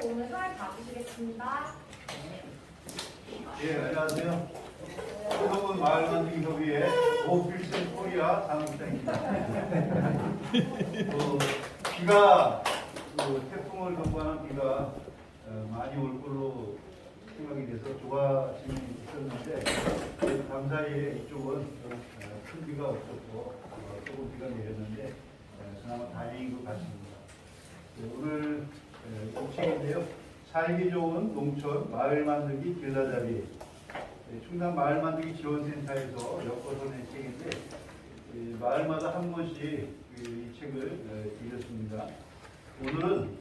오늘 사회 봐주시겠습니다. 예, 안녕하세요. 새로운 마을 만들기 협의회 오필슨 코리아 사무국장입니다. 비가 태풍을 경보하는 비가 많이 올 걸로 생각이 돼서 좋아짐이 있었는데 감사히 이쪽은 큰 비가 없었고 조금 비가 내렸는데 그나마 다행인 것 같습니다. 오늘 정책인데요. 살기 좋은 농촌 마을 만들기 길라잡이 충남 마을 만들기 지원센터에서 엮어서 낸 책인데 마을마다 한 번씩 이 책을 드렸습니다. 오늘은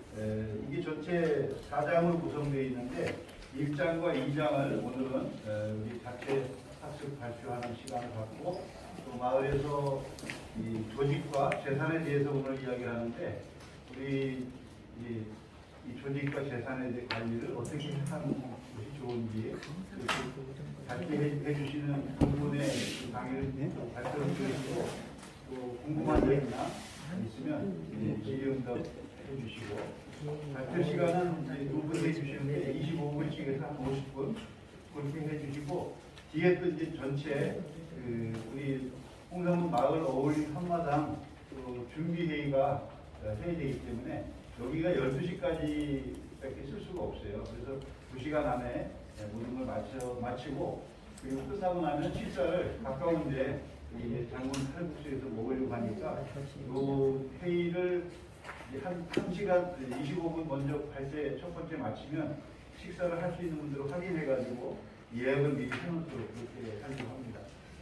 이게 전체 4장으로 구성되어 있는데 1장과 2장을 오늘은 우리 자체 학습 발표하는 시간을 갖고 또 마을에서 이 조직과 재산에 대해서 오늘 이야기를 하는데 우리 이 조직과 재산에 대해 관리를 어떻게 하는 것이 좋은지 같이 해주시는 분의 강의를 발표를 드리고 또 궁금한 점 있으면 질의응답 해주시고 발표 시간은 두 분 해주시는데 25분씩에서 한 50분 그렇게 해주시고 뒤에 또 이제 전체 우리 홍성문 마을 어울림 한마당 준비회의가 해야 되기 때문에 여기가 12시까지밖에 쓸 수가 없어요. 그래서 2시간 안에 모든 걸 마치고 그리고 끝나고 나면 식사를 가까운데 장군 칼국수에서 먹으려고 하니까 이 회의를 한 1시간 25분 먼저 할 때 첫 번째 마치면 식사를 할 수 있는 분들을 확인해가지고 예약을 미리 해놓도록 그렇게 하려고 합니다.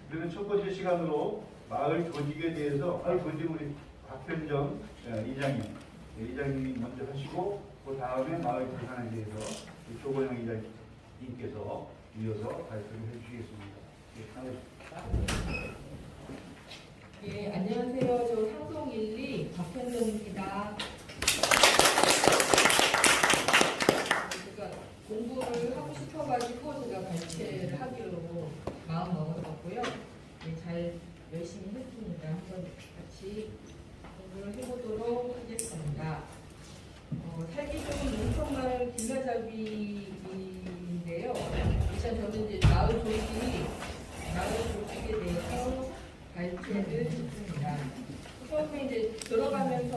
그러면 첫 번째 시간으로 마을 조직에 대해서 마을 조직 우리 박현정 이장님이 먼저 하시고 그 다음에 마을 재산에 대해서 조건영 이장님께서 이어서 발표를 해주시겠습니다. 예, 안녕하세요. 저 상송 1리 박현정입니다. 제가 공부를 하고 싶어가지고 제가 발췌를 하기로 마음 먹었었고요. 네, 잘 열심히 했습니다. 한번 같이 공부를 해보도록 하겠습니다. 살기 좋은 농촌마을 길라잡이인데요. 일단 저는 이제 마을 조직에 대해서 발표를 했습니다. 처음에 이제 들어가면서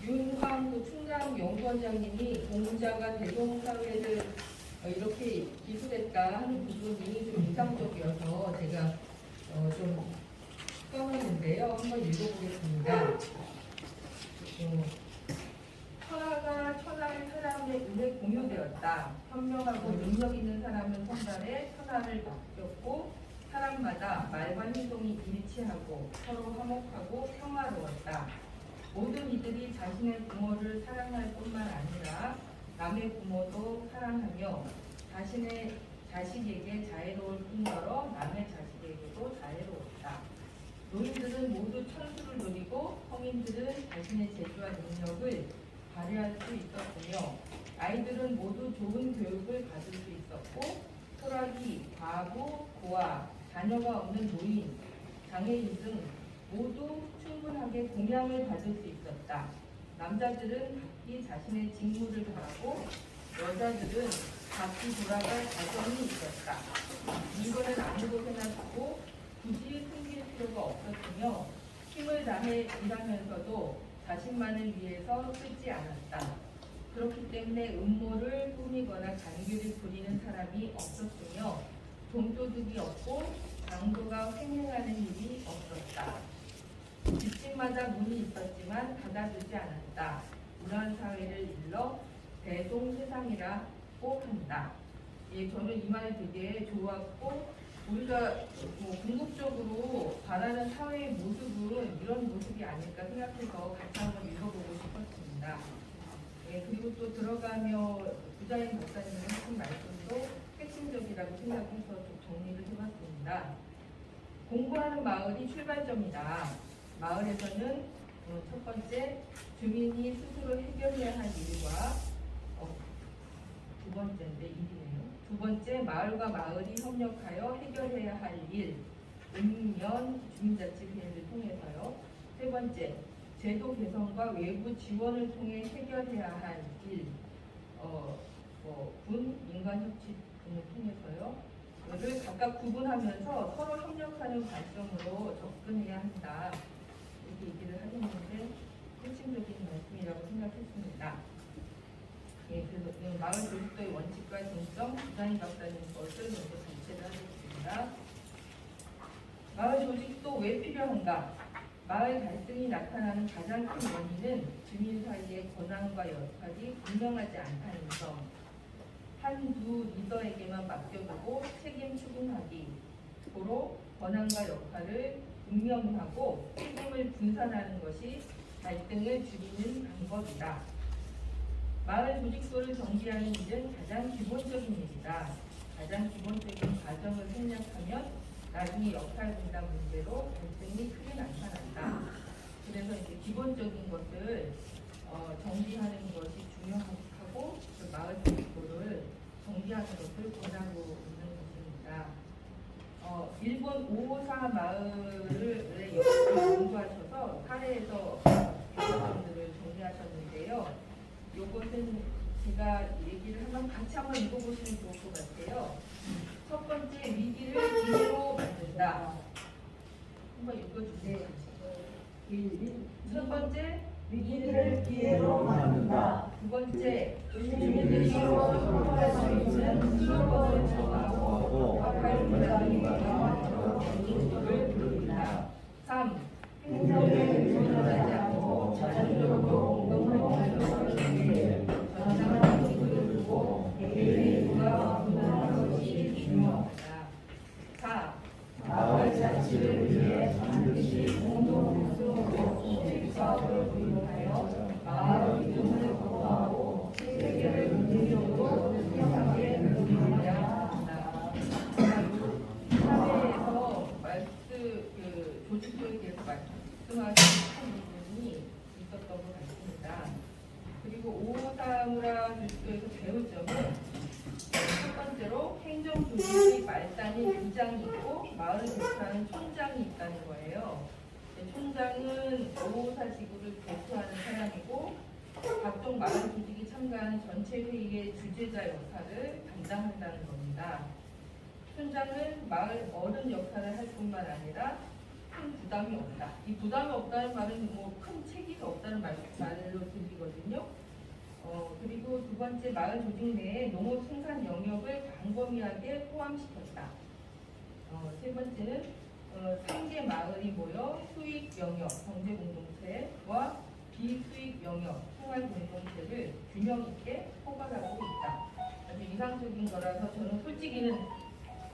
윤광구 충남연구원장님이 공자가 대동사회를 이렇게 기술했다 하는 부분이 좀 인상적이어서 제가 좀 써놨는데요. 한번 읽어보겠습니다. 천하가 천하의 사람의 은혜 공유되었다. 현명하고 능력 있는 사람은 성달에 천하를 맡겼고 사람마다 말과 행동이 일치하고 서로 화목하고 평화로웠다. 모든 이들이 자신의 부모를 사랑할 뿐만 아니라 남의 부모도 사랑하며 자신의 자식에게 자애로울 뿐더러 남의 자식에게도 자애로웠다. 노인들은 모두 천수를 누리고 성인들은 자신의 재주와 능력을 발휘할 수 있었으며 아이들은 모두 좋은 교육을 받을 수 있었고 소라기, 과부, 고아, 자녀가 없는 노인, 장애인 등 모두 충분하게 공양을 받을 수 있었다. 남자들은 각기 자신의 직무를 다하고 여자들은 각기 돌아갈 가정이 있었다. 물건을 아무 곳에나 두고 굳이 숨길 필요가 없었으며 힘을 다해 일하면서도 자신만을 위해서 쓰지 않았다. 그렇기 때문에 음모를 꾸미거나 간기를 부리는 사람이 없었으며 돈도둑이 없고 장부가 횡행하는 일이 없었다. 집집마다 문이 있었지만 닫아두지 않았다. 이러한 사회를 일러 대동세상이라고 한다. 예, 저는 이 말이 되게 좋았고 우리가 궁극적으로 바라는 사회의 모습은 이런 모습이 아닐까 생각해서 같이 한번 읽어보고 싶었습니다. 예, 그리고 또 들어가며 부자인 박사님의 하신 말씀도 핵심적이라고 생각해서 좀 정리를 해봤습니다. 공부하는 마을이 출발점이다. 마을에서는 첫 번째 주민이 스스로 해결해야 할 일과 두 번째인데 일이네요. 두 번째 마을과 마을이 협력하여 해결해야 할 일, 읍면 주민자치회의를 통해서요. 세 번째 제도 개선과 외부 지원을 통해 해결해야 할 일, 군, 민간 협치 등을 통해서요. 이를 각각 구분하면서 서로 협력하는 관점으로 접근해야 한다. 이렇게 얘기를 하셨는데 핵심적인 말씀이라고 생각했습니다. 예, 그래서 마을 조직도의 원칙과 정점, 부장희 박사님 것을 먼저 전체를 하겠습니다. 마을 조직도 왜 필요한가? 마을 갈등이 나타나는 가장 큰 원인은 주민 사이의 권한과 역할이 분명하지 않다는 점. 한두 리더에게만 맡겨두고 책임 추궁하기. 고로 권한과 역할을 분명히 하고 책임을 분산하는 것이 갈등을 줄이는 방법이다. 마을 조직도를 정비하는 일은 가장 기본적인 일이다. 가장 기본적인 과정을 생략하면 나중에 역할 분담 문제로 갈등이 크게 나타난다. 그래서 이제 기본적인 것을 정비하는 것이 중요하고 그 마을 조직도를 정비하는 것을 권하고 있는 것입니다. 일본 554 마을을 연구하셔서 사례에서 부분들을 정리하셨는데요. 요것은 제가 얘기를 같이 한번 읽어보시면 좋을 것 같아요. 첫 번째, 위기를 기회로 만든다. 한번 읽어주세요. 첫 번째, 위기를 기회로 만든다. 두 번째, 주민들이 서로 소통할 수 있는 수도권을 정하고 역할 분담이 가능한 를 3. 행정에 의존하지 않고 자주적으로 공동활동을 위해 전장한 기술을 두고 개인과 분담하는 것이 중요하다. 4. 마을 자치를 위해 반드시 공동으로 수익사업을 도입하여 마을 이동을 보호하고 세계를 긍정적으로 생각하게 만들어야 한다. 사회에서 조직도에 대해서 말씀하신 부분이 있었던 것 같습니다. 그리고 553라 조직도에서 배울 점은 첫 번째로 행정조직의 말단이 부장이 있고 마을 대표하는 촌장이 있다는 거예요. 촌장은 554 지구를 대표하는 사람이고 각종 마을 조직이 참가하는 전체 회의의 주재자 역할을 담당한다는 겁니다. 촌장은 마을 어른 역할을 할 뿐만 아니라 큰 부담이 없다. 이 부담이 없다는 말은 큰 책임이 없다는 말로 들리거든요. 그리고 두 번째, 마을 조직 내에 농업 생산 영역을 광범위하게 포함시켰다. 세 번째는 3개 마을이 모여 수익 영역, 경제 공동체와 비수익 영역, 생활 공동체를 균형 있게 포괄하고 있다. 아주 이상적인 거라서 저는 솔직히는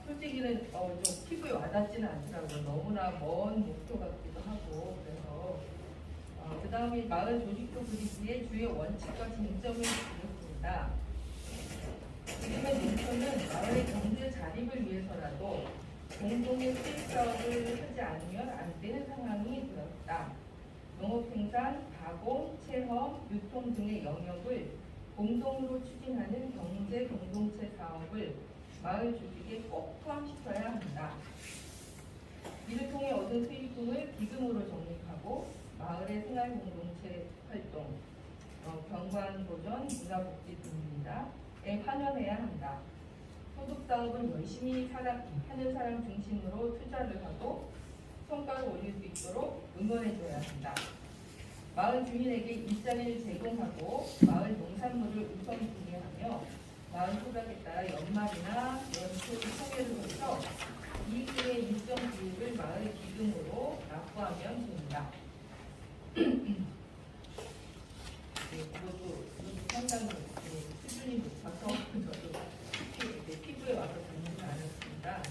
좀 피부에 와닿지는 않더라고요. 너무나 먼 목표 같기도 하고. 그래서 그 다음에 마을 조직도 그리기의 주요 원칙과 쟁점을 드렸습니다. 지금의 농촌은 마을의 경제 자립을 위해서라도 공동의 수익 사업을 하지 않으면 안 되는 상황이 되었다. 농업 생산, 가공, 체험, 유통 등의 영역을 공동으로 추진하는 경제 공동체 사업을 마을 조직에 꼭 포함시켜야 한다. 이를 통해 얻은 수익금을 기금으로 적립하고 마을의 생활 공동체 활동, 경관 보전, 문화복지 등입니다.에 환원해야 한다. 소득 사업은 열심히 하는 사람 중심으로 투자를 하고 성과를 올릴 수 있도록 응원해줘야 한다. 마을 주민에게 일자리를 제공하고 마을 농산물을 우선 구매하며 마을 소득에 따라 연말이나 연초 총회를 해서 이익의 일정 비율을 마을 기금으로 납부하면 됩니다. 그것도 상당히 수준이 높아서 저도 피부에 와서 듣는 않았습니다.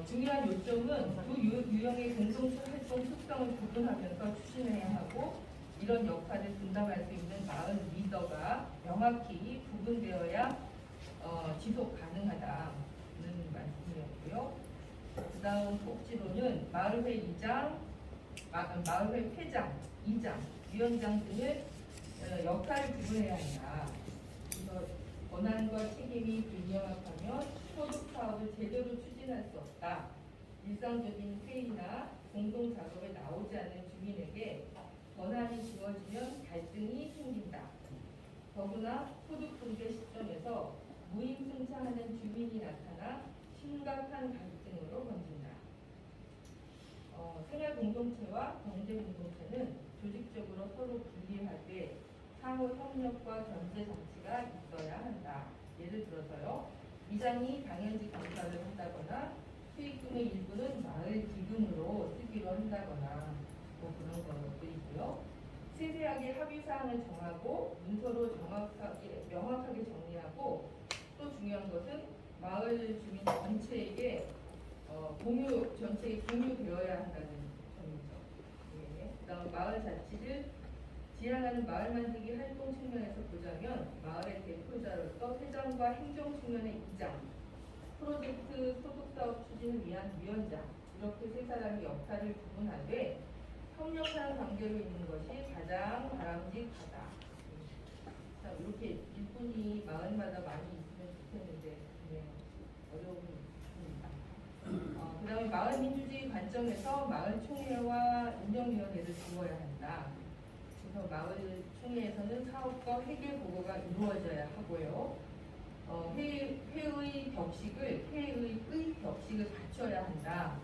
중요한 요점은 두 유형의 공동활동 특성을 구분하면서 추진해야 하고 이런 역할을 분담할 수 있는 마을 리더가 명확히 구분되어야 지속 가능하다는 말씀이었고요. 그 다음 복지로는 마을회 이장, 마을회 회장, 이장, 위원장 등을 역할을 구분해야 한다. 그래서 권한과 책임이 불명확하면 소득 사업을 제대로 추진할 수 없다. 일상적인 회의나 공동 작업에 나오지 않는 주민에게 권한이 주어지면 갈등이 생긴다. 더구나 소득 분배 시점에서 무임승차하는 주민이 나타나 심각한 갈등으로 번진다. 생활 공동체와 경제 공동체는 조직적으로 서로 분리하되 상호 협력과 견제 장치가 있어야 한다. 예를 들어서요, 이장이 당연직 감사를 한다거나 수익금의 일부는 마을 기금으로 쓰기로 한다거나 뭐 그런 것들이고요. 세세하게 합의사항을 정하고 문서로 명확하게 정리하고, 또 중요한 것은 마을 주민 전체에게 전체에 공유되어야 한다는 점이죠. 예. 그다음 마을 자치를 지향하는 마을 만들기 활동 측면에서 보자면 마을의 대표자로서 회장과 행정 측면의 이장, 프로젝트 소득사업 추진을 위한 위원장, 이렇게 세 사람의 역할을 구분하되 협력하는 관계로 있는 것이 가장 바람직하다. 자, 이렇게 일꾼이 마을마다 많이 있으면 좋겠는데 어려움이 있습니다. 그 다음에 마을 민주주의 관점에서 마을 총회와 운영위원회를 두어야 한다. 그래서 마을 총회에서는 사업과 회계 보고가 이루어져야 하고요. 회의 격식을 갖춰야 한다.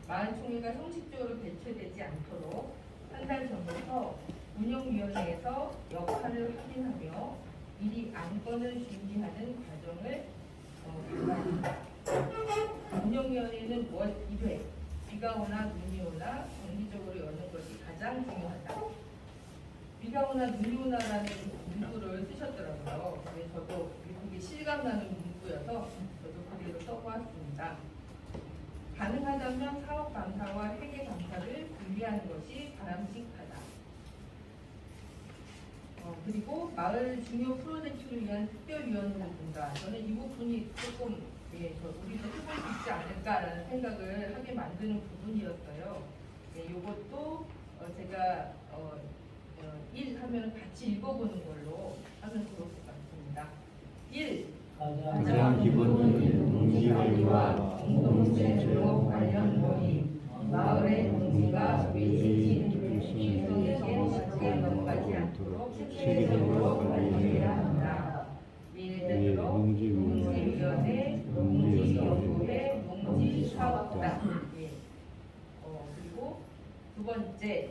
마을 총회가 형식적으로 개최되지 않도록 한 달 전부터 운영위원회에서 역할을 확인하며 미리 안건을 준비하는 과정을 담당한다. 운영위원회는 월 1회, 비가 오나 눈이 오나 정기적으로 여는 것이 가장 중요하다. 비가 오나 눈이 오나라는 문구를 쓰셨더라고요. 근데 저도 되게 실감나는 문구여서 저도 그대로 써보았습니다. 가능하다면 사업감사와 회계감사를 분리하는 것이 바람직하다. 그리고 마을 중요 프로젝트를 위한 특별위원회를 둔다. 저는 이 부분이 조금 우리도 해볼 수 있지 않을까라는 생각을 하게 만드는 부분이었어요. 이것도 제가 1 하면 같이 읽어보는 걸로 하면 좋을 것 같습니다. 1. 가장 기본적인 동지회의와 공동체 조력 관련 모임, 마을의 동지가 외지인, 일성에게 지에 넘어가지 않도록 체계적으로 관리해야 한다. 예를 들어 농지위원회, 농지연구회, 농지사업단. 그리고 두 번째,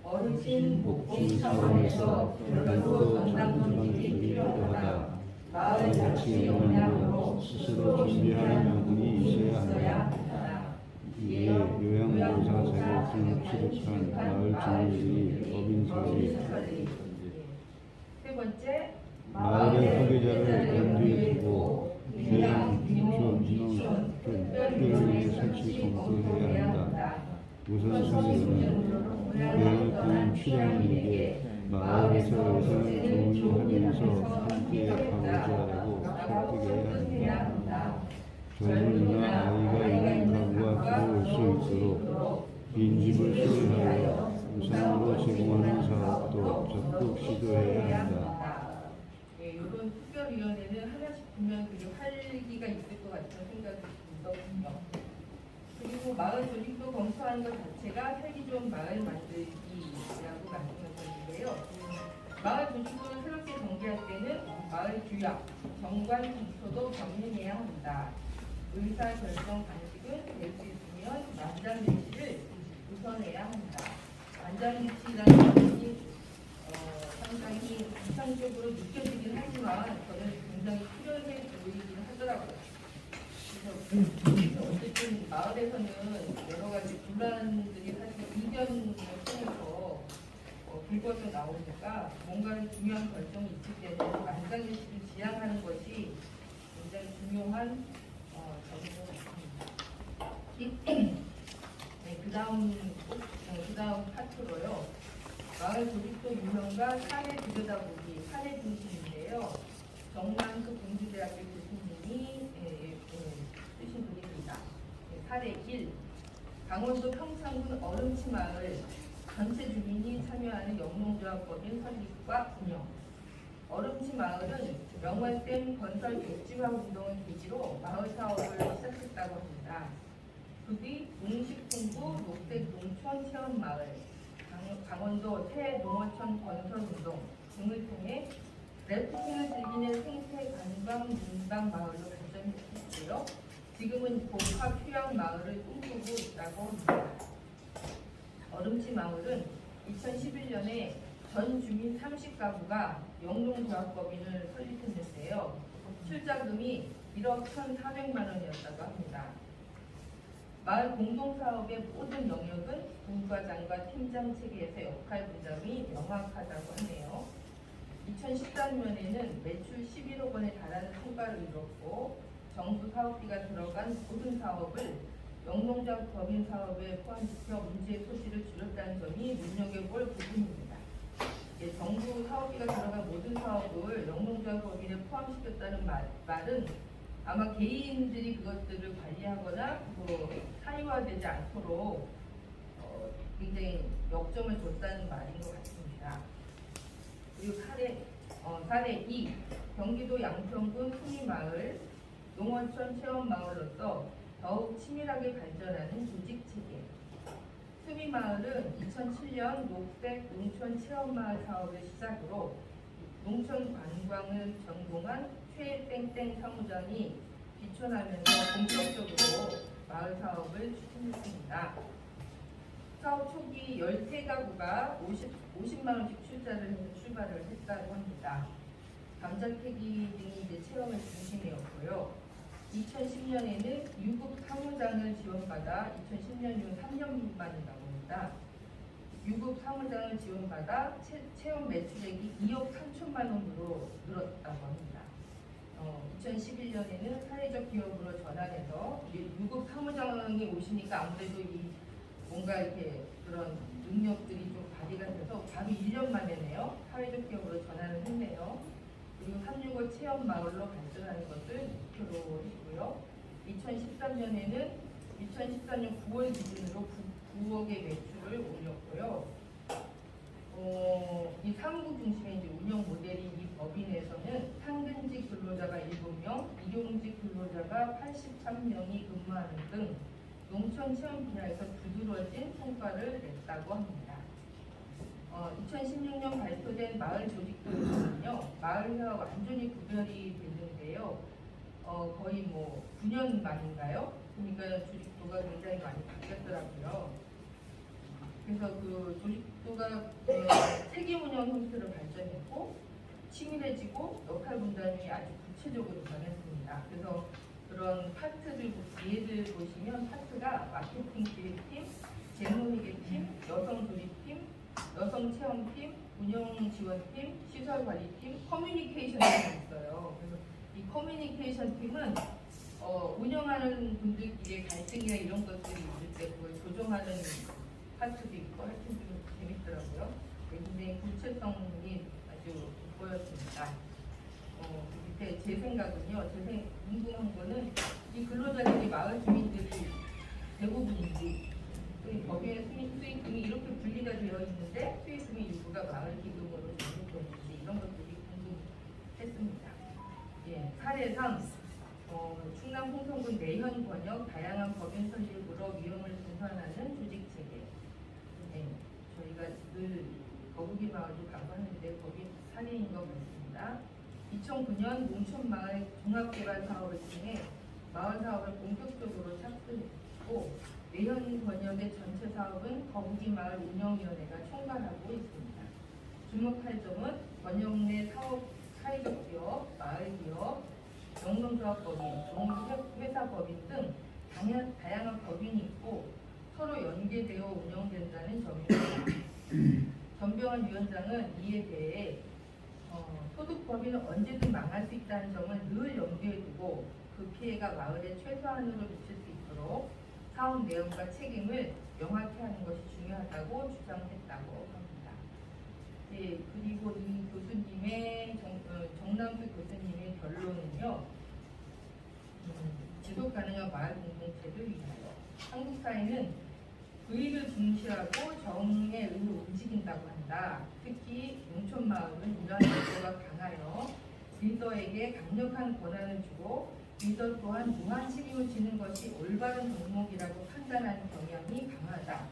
어르신 복지 차원에서 별도 전담 조직이 필요하다. 마을 자치 역량으로 스스로 준비하는 부분이 있어야 한다. 이에 요양보호사 자격증을 취득한 마을 주민들이 법인 설립, 세 번째, 마을의 후계자를 염두에 두고 교양, 민원, 특별위원회 설치 검토해야 한다. 우선순위로는 교육권 출연을 위해 마을에서 예산을 조율하면서 함께 가보자고 설득해야 한다. 젊은이나 아이가 있는 가구가 들어올 수 있도록 빈집을 수리하여 우선으로 제공하는 사업도 적극 시도해야 한다. 이런 특별위원회는 하나씩 보면 되게 활기가 있을 것 같은 생각이 들거든요. 그리고 마을 조직도 검토하는 것 자체가 살기 좋은 마을 만들기라고 말씀하셨는데요. 마을 조직도를 새롭게 전개할 때는 마을 규약, 정관 검토도 병행해야 한다. 의사 결정 방식은 될 수 있으면 만장일치를 우선해야 한다. 만장일치라는 것이 상당히 이상적으로 느껴지긴 하지만 저는 굉장히 필요해 보이긴 하더라고요. 그래서 어쨌든 마을에서는 여러 가지 분란들이 사실 이견을 통해서 불거져 나오니까 뭔가 중요한 결정이 있을 때는 만장일치를 지향하는 것이 굉장히 중요한 점인 것 같습니다. 네, 그 다음 파트로요. 마을 조직도 유형과 사례 들여다보기, 사례 중심인데요. 정만급 공주대학교 교수님이 쓰신 분입니다. 사례 1. 강원도 평창군 얼음치 마을 전체 주민이 참여하는 영농조합법인 설립과 운영. 얼음치 마을은 명월댐 건설 백지화 운동을 계기로 마을 사업을 시작했다고 합니다. 그 뒤 농식품부 녹색 농촌 체험마을, 강원도 새 농어촌 건설 운동 등을 통해 래프팅을 즐기는 생태 관광 문방 마을로 발전했고요. 지금은 복합 휴양 마을을 꿈꾸고 있다고 합니다. 얼음치 마을은 2011년에 전 주민 30가구가 영농조합법인을 설립했는데요. 출자금이 1억 1,400만 원이었다고 합니다. 마을 공동사업의 모든 영역은 분과장과 팀장 체계에서 역할 분담이 명확하다고 하네요. 2013년에는 매출 11억 원에 달하는 성과를 이뤘고 정부 사업비가 들어간 모든 사업을 영농조합 법인 사업에 포함시켜 문제의 소지를 줄였다는 점이 눈여겨볼 부분입니다. 예, 정부 사업비가 들어간 모든 사업을 영농조합 법인에 포함시켰다는 말은 아마 개인들이 그것들을 관리하거나 사유화되지 않도록 굉장히 역점을 뒀다는 말인 것 같습니다. 그리고 사례 2. 경기도 양평군 수미마을 농어촌 체험마을로서 더욱 치밀하게 발전하는 조직체계. 수미마을은 2007년 녹색 농촌 체험마을 사업을 시작으로 농촌 관광을 전공한 최땡땡 사무장이 비춰나면서 본격적으로 마을 사업을 추진했습니다. 사업 초기 13가구가 50만 원씩 출자를 해서 출발을 했다고 합니다. 감자 캐기 등이 이제 체험의 중심이었고요. 2010년에는 유급 사무장을 지원받아 2010년 이후 3년 만이라고 합니다. 유급 사무장을 지원받아 체험 매출액이 2억 3천만 원으로 늘었다고 합니다. 2011년에는 사회적 기업으로 전환해서 유급 사무장이 오시니까 아무래도 뭔가 이렇게 그런 능력들이 좀 발휘가 돼서 바로 1년 만에네요. 사회적 기업으로 전환을 했네요. 그리고 365 체험 마을로 발전하는 것을 목표로 했고요. 2013년에는 2013년 9월 기준으로 9억의 매출을 올렸고요. 이 사무국 중심의 이제 운영 모델인 이 법인에서는 상근직 근로자가 7명, 일용직 근로자가 83명이 근무하는 등 농촌 체험 분야에서 두드러진 성과를 냈다고 합니다. 2016년 발표된 마을 조직도에서는요, 마을과 완전히 구별이 됐는데요. 거의 9년 만인가요? 그러니까 조직도가 굉장히 많이 바뀌었더라고요. 그래서 그 조직도가 책임 운영 형태를 발전했고 치밀해지고 역할 분담이 아주 구체적으로 변했습니다. 그래서 그런 파트들 예를 보시면 파트가 마케팅 기획팀, 재무회계팀, 여성 조립팀, 여성 체험팀, 운영 지원팀, 시설 관리팀, 커뮤니케이션 팀이 있어요. 그래서 이 커뮤니케이션 팀은 운영하는 분들끼리의 갈등이나 이런 것들이 있을 때 그걸 조정하는 파트도 있고 하여튼 좀 재밌더라고요. 굉장히 구체성이 아주 돋보였습니다. 밑에 제 생각은요, 궁금한 거는 이 근로자들이 마을 주민들이 대부분인지 또 법인의 수익금이 이렇게 분리가 되어 있는데 수익금의 일부가 마을 기금으로 전송되는지 이런 것들이 궁금했습니다. 예, 사례상 충남 홍성군 내현 권역 다양한 법인 설립으로 위험을 분산하는 조직 체계. 네, 저희가 늘 거북이 마을도 가봤는데 거기 사례인 것 같습니다. 2009년 농촌마을 종합개발 사업을 통해 마을 사업을 본격적으로 착수했고 내현 권역의 전체 사업은 거북이 마을 운영위원회가 총괄하고 있습니다. 주목할 점은 권역 내 사회적 기업, 마을 기업, 영농조합법인, 농회사법인 등 다양한 법인이 있고 서로 연계되어 운영된다는 점입니다. 전병환 위원장은 이에 대해 소득법인은 언제든 망할 수 있다는 점을 늘 염두에 두고 그 피해가 마을에 최소한으로 미칠 수 있도록 사업 내용과 책임을 명확히 하는 것이 중요하다고 주장했다고 합니다. 예, 그리고 이 교수님의 정남수 교수님의 결론은요, 지속 가능한 마을 공동체를 위하여 한국 사회는 의를 중시하고 정의 의로 움직인다고 한다. 특히 농촌 마을은 이러한 요소가 강하여 리더에게 강력한 권한을 주고 리더 또한 무한 책임을 지는 것이 올바른 덕목이라고 판단하는 경향이 강하다.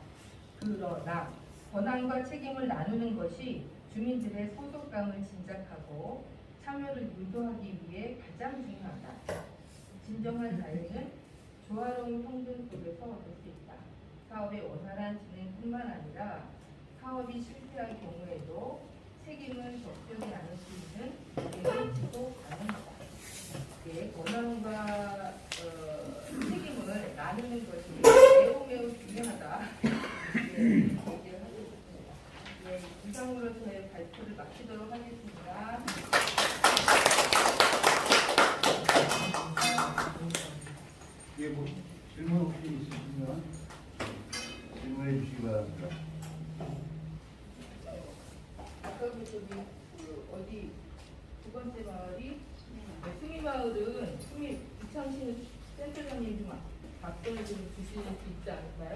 그러나 권한과 책임을 나누는 것이 주민들의 소속감을 진작하고 차별을 유도하기 위해 가장 중요하다. 진정한 자유는 조화로운 평등 속에서 얻을 수 있다. 사업의 원활한 진행뿐만 아니라 사업이 실패할 경우에도 책임을 적절히 나눌 수 있는 관계를 지속 가능하다. 예, 원한과 책임을 나누는 것이 매우 중요하다. 예, 얘기를 하고 있습니다. 예, 이상으로 저의 발표를 마치도록 하겠습니다. 예, 뭐 질문 혹시 있으시면 질문해 주시기 바랍니다. 아까 저기 어디 두 번째 마을이 수미 마을은 수미 이창신 센터장님 좀 답변을 좀 주실 수 있지 않을까요?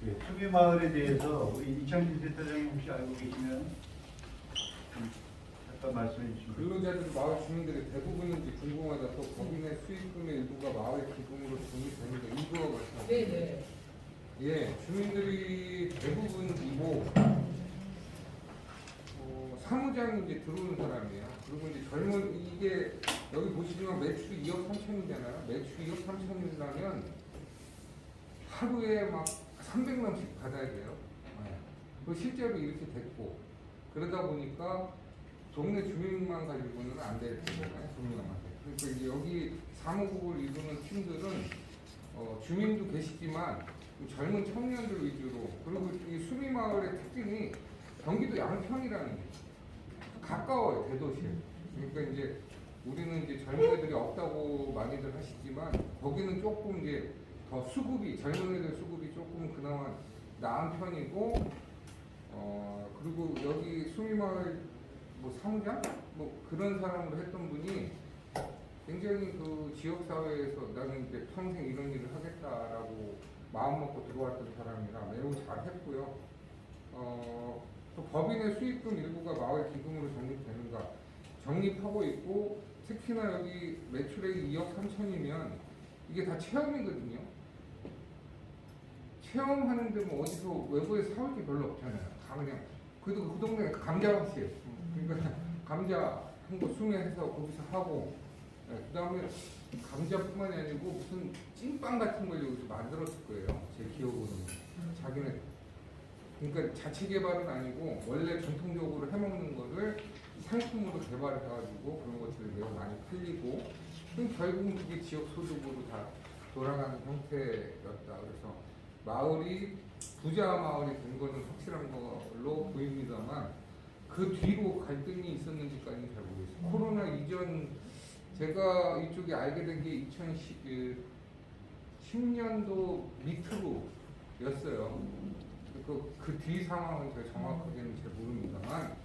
예, 수비 마을에 대해서 우리 이창진 센터장님 혹시 알고 계시면 좀 잠깐 말씀해 주시면. 근로자들 마을 주민들의 대부분은 이제 궁금하다. 또 법인의 수익금의 일부가 마을 기금으로 적립되는데 일부가 그렇죠. 네네. 예, 주민들이 대부분이고 사무장이 이제 들어오는 사람이에요. 그리고 이제 젊은 이게 여기 보시면 매출이 2억 3천이잖아요. 매출이 2억 3천이라면 하루에 막 300명씩 받아야 돼요. 그 실제로 이렇게 됐고 그러다 보니까 동네 주민만 가지고는 안 될 거잖아요. 동네만. 그러니까 이제 여기 사무국을 이루는 팀들은 주민도 계시지만 젊은 청년들 위주로 그리고 이 수미마을의 특징이 경기도 양평이라는 게 가까워요 대도시에. 그러니까 이제 우리는 이제 젊은 애들이 없다고 많이들 하시지만 거기는 조금 이제 더 수급이 젊은 애들 수급이 조금 그나마 나은 편이고 그리고 여기 수미마을 뭐 사무장 뭐 그런 사람으로 했던 분이 굉장히 그 지역 사회에서 나는 이제 평생 이런 일을 하겠다라고 마음 먹고 들어왔던 사람이라 매우 잘했고요. 또 법인의 수익금 일부가 마을 기금으로 적립되는가 적립하고 있고 특히나 여기 매출액이 2억 3천이면 이게 다 체험이거든요. 체험하는데 뭐 어디서 외부에 사올 게 별로 없잖아요. 다 그냥 그래도 그 동네가 감자밭이에요. 그러니까 감자 한 거 수매해서 거기서 하고 그 다음에 감자뿐만이 아니고 무슨 찐빵 같은 걸 여기서 만들었을 거예요. 제 기억으로는. 자기네 그러니까 자체 개발은 아니고 원래 전통적으로 해먹는 거를 상품으로 개발해가지고 그런 것들이 매우 많이 팔리고 결국은 그게 지역 소득으로 다 돌아가는 형태였다. 그래서 마을이 부자 마을이 된 거는 확실한 걸로 보입니다만 그 뒤로 갈등이 있었는지까지는 잘 모르겠어요. 코로나 이전 제가 이쪽에 알게 된 게 2010년도 밑으로였어요. 그 뒤 상황은 제가 정확하게는 잘 모릅니다만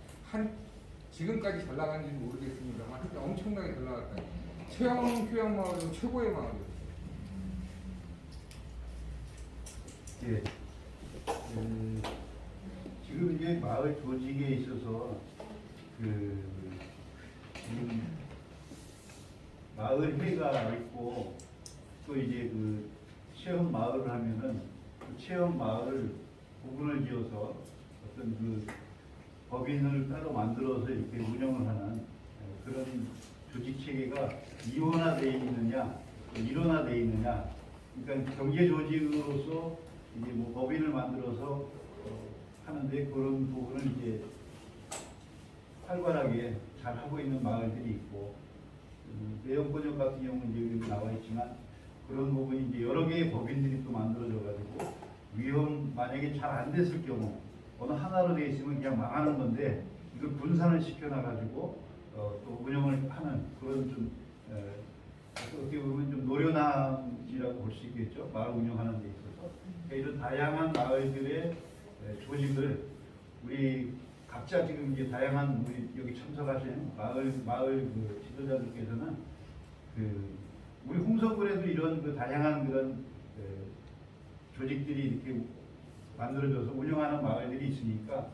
지금까지 잘 나간지는 모르겠습니다만 엄청나게 잘 나갔다. 체험 휴양 마을은 최고의 마을이었어요. 예. 지금 이제 마을 조직에 있어서 지금 마을 회가 있고 또 이제 그 체험 마을을 하면은 그 체험 마을 부분을 지어서 어떤 그 법인을 따로 만들어서 이렇게 운영을 하는 그런 조직 체계가 이원화되어 있느냐, 일원화되어 있느냐. 그러니까 경제 조직으로서 이제 뭐 법인을 만들어서 하는데 그런 부분을 이제 활발하게 잘 하고 있는 마을들이 있고 내용 번역 같은 경우는 이제 여기 나와 있지만 그런 부분이 이제 여러 개의 법인들이 또 만들어져 가지고 위험 만약에 잘 안 됐을 경우 어느 하나로 되어 있으면 그냥 망하는 건데 이걸 분산을 시켜놔 가지고 또 운영을 하는 그런 좀 어떻게 보면 좀 노련함이라고 볼 수 있겠죠. 마을 운영하는 데 있어서 그러니까 이런 다양한 마을들의 조직을 우리 각자 지금 이제 다양한 우리 여기 참석하신 마을 그 지도자들께서는 우리 홍성군에도 이런 그 다양한 그런 조직들이 이렇게 만들어져서 운영하는 마을들이 있으니까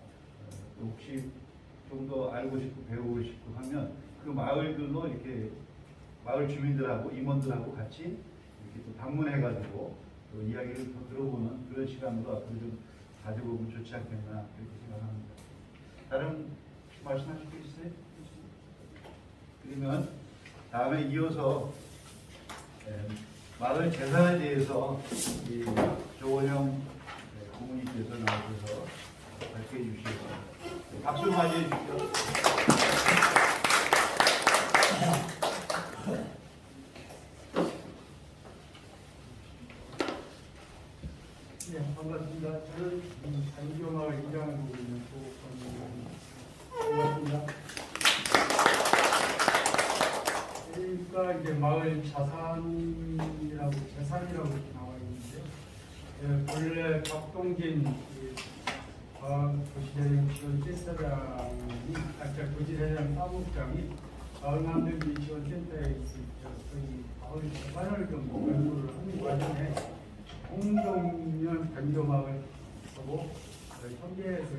혹시 좀 더 알고 싶고 배우고 싶고 하면 그 마을들로 이렇게 마을 주민들하고 임원들하고 같이 이렇게 또 방문해가지고 또 이야기를 더 들어보는 그런 시간으로 앞으로 좀 가져보면 좋지 않겠나 그렇게 생각합니다. 다른 말씀하실 게 있어요? 그러면 다음에 이어서 마을 재산에 대해서 이 조원영 고문님께서 나오셔서 발표해 주시겠습니다. 박수 맞이해 주시죠. 네, 반갑습니다. 저는 단교마을 이장을 보고 있는 조건입니다. 반갑습니다. 그러니까 이제 마을 재산이라고 나와 있는데요. 본래 박동진 도시재생 지원센터장이, 도시재생 사무장이 마을 만들기 지원센터에 있으니까 저희 마을 재산을 좀 연구를 하는 과정에 공동면 단교마을하고 현계에서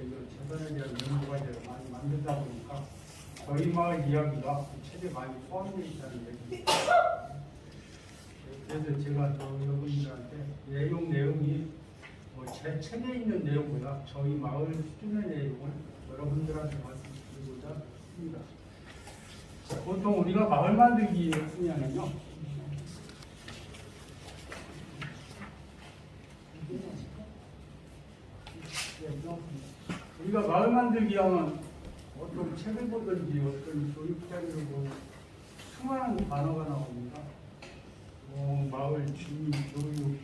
재산에 대한 연구 과제를 많이 만들다 보니까 저희 마을 이야기가 책에 많이 포함되어 있다는 얘기입니다. 그래서 제가 또 여러분들한테 내용이 제 책에 있는 내용보다 저희 마을 수준의 내용을 여러분들한테 말씀드리고자 합니다. 보통 우리가 마을 만들기 했으면요, 우리가 마을 만들기 하면 어떤 책을 보든지 어떤 교육 자료를 보면 수많은 단어가 나옵니다. 마을 주민, 교육,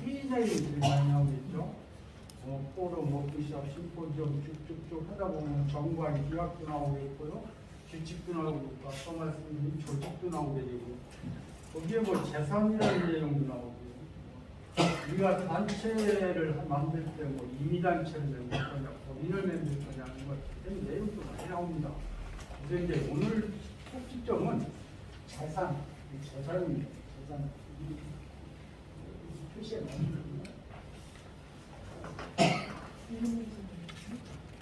회의 내용이 많이 나오겠죠. 포럼, 워크숍, 심포지엄 쭉쭉쭉 하다 보면 정관, 기획도 나오겠고요. 규칙도 나오고, 아까 말씀드린 조직도 나오게 되고, 거기에 재산이라는 내용도 나오고, 우리가 단체를 만들 때 임의단체를 만들 거냐, 법인을 만들 거냐 하는 것 그런 내용도 많이 나옵니다. 그래서 이제 오늘 특징점은 재산입니다. 재산 표시에 나옵니다.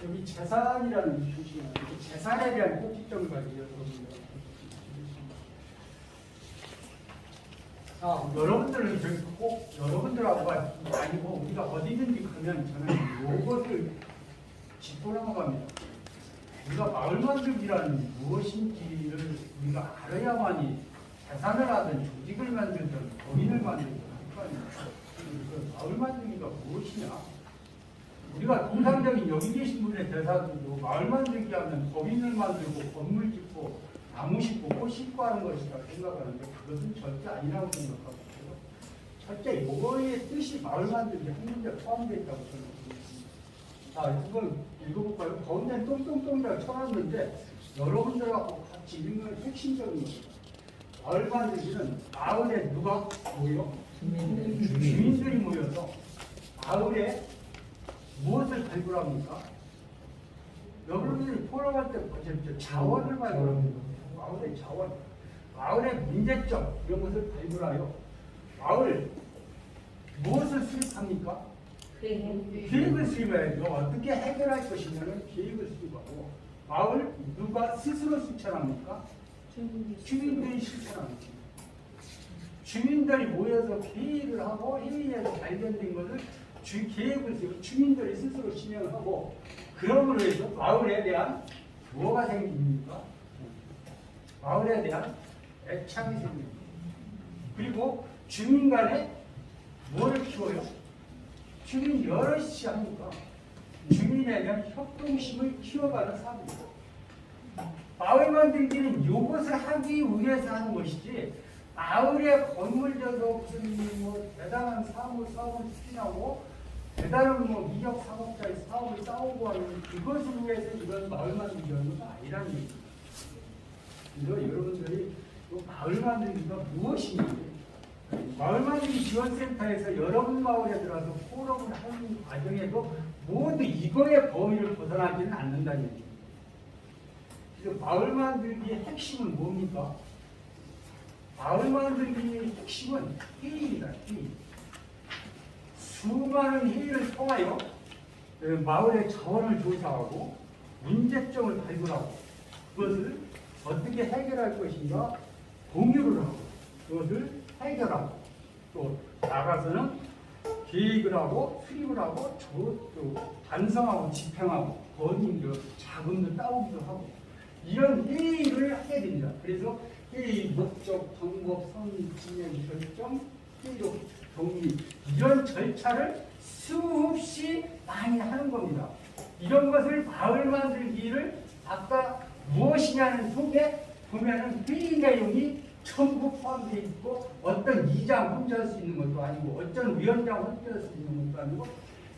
여기 재산이라는 표시가 나오고 재산에 대한 특징점을 가지고 여러분들 여러분들은 꼭 여러분들하고가 아니고 우리가 어디든지 가면 저는 이것을 짚고 넘어갑니다. 우리가 마을 만들기라는 무엇인지를 우리가 알아야만이 재산을 하든 조직을 만들든 법인을 만들든 할 거 아닙니까? 마을 만들기가 무엇이냐? 우리가 통상적인 여기 계신 분의 대사들도 마을 만들기 하면 법인을 만들고 건물 짓고 나무 심고 꽃 심고 하는 것이라 생각하는데 그것은 절대 아니라고 생각하고 있고요. 첫째, 이거의 뜻이 마을 만들기 한 문제에 포함되어 있다고 생각합니다. 자, 이걸 읽어볼까요? 가운데 똥똥똥이라고 쳐놨는데 여러분들하고 같이 읽는 핵심적인 겁니다. 마을 만들기는 마을에 누가 모여? 주민들이 모여서 마을에 무엇을 발굴합니까? 여러분들이 포럼할 때 보셨죠? 자원을 발굴합니다. 마을의 자원, 마을의 문제점 이런 것을 발굴하여 마을 무엇을 수립합니까? 계획을 수립해야죠. 어떻게 해결할 것이냐는 계획을 수립하고 마을 누가 스스로 실천합니까? 주민들이 실천합니다. 주민들이 모여서 계획을 하고 회의에서 발견된 것을 계획을 세우고 주민들이 스스로 진행을 하고 그럼으로 해서 마을에 대한 뭐가 생깁니까? 마을에 대한 애착이 생깁니다. 그리고 주민 간에 뭐를 키워요? 주민 여럿이 합니까? 주민에 대한 협동심을 키워가는 사업입니다. 마을 만들기는 이것을 하기 위해서 하는 것이지 마을에 건물 져서 무슨 대단한 사업을 추진하고 대단한 미적 사업자의 사업을 싸우고 하는 그것을 위해서 이런 마을 만들기 하는 건 아니라는 얘기입니다. 그래서 여러분들이 마을 만들기가 무엇인지 마을 만들기 지원센터에서 여러분 마을에 들어와서 포럼을 하는 과정에도 모두 이거의 범위를 벗어나지는 않는다는 얘기입니다. 그래서 마을 만들기의 핵심은 뭡니까? 마을 만들기의 핵심은 회의입니다. 회의. 수많은 회의를 통하여 마을의 자원을 조사하고 문제점을 발굴하고 그것을 어떻게 해결할 것인가 공유를 하고 그것을 해결하고 또 나가서는 계획을 하고 수립을 하고 또 반성하고 집행하고 본인들 자금도 따오기도 하고 이런 회의를 하게 됩니다. 그래서 회의 목적, 방법, 선, 진행, 결정, 회의록, 정리 이런 절차를 수없이 많이 하는 겁니다. 이런 것을 마을 만들기를 아까 무엇이냐는 속에 보면은 회의 내용이 전부 포함되어 있고 어떤 이장 혼자 할 수 있는 것도 아니고 어떤 위원장 혼자 할 수 있는 것도 아니고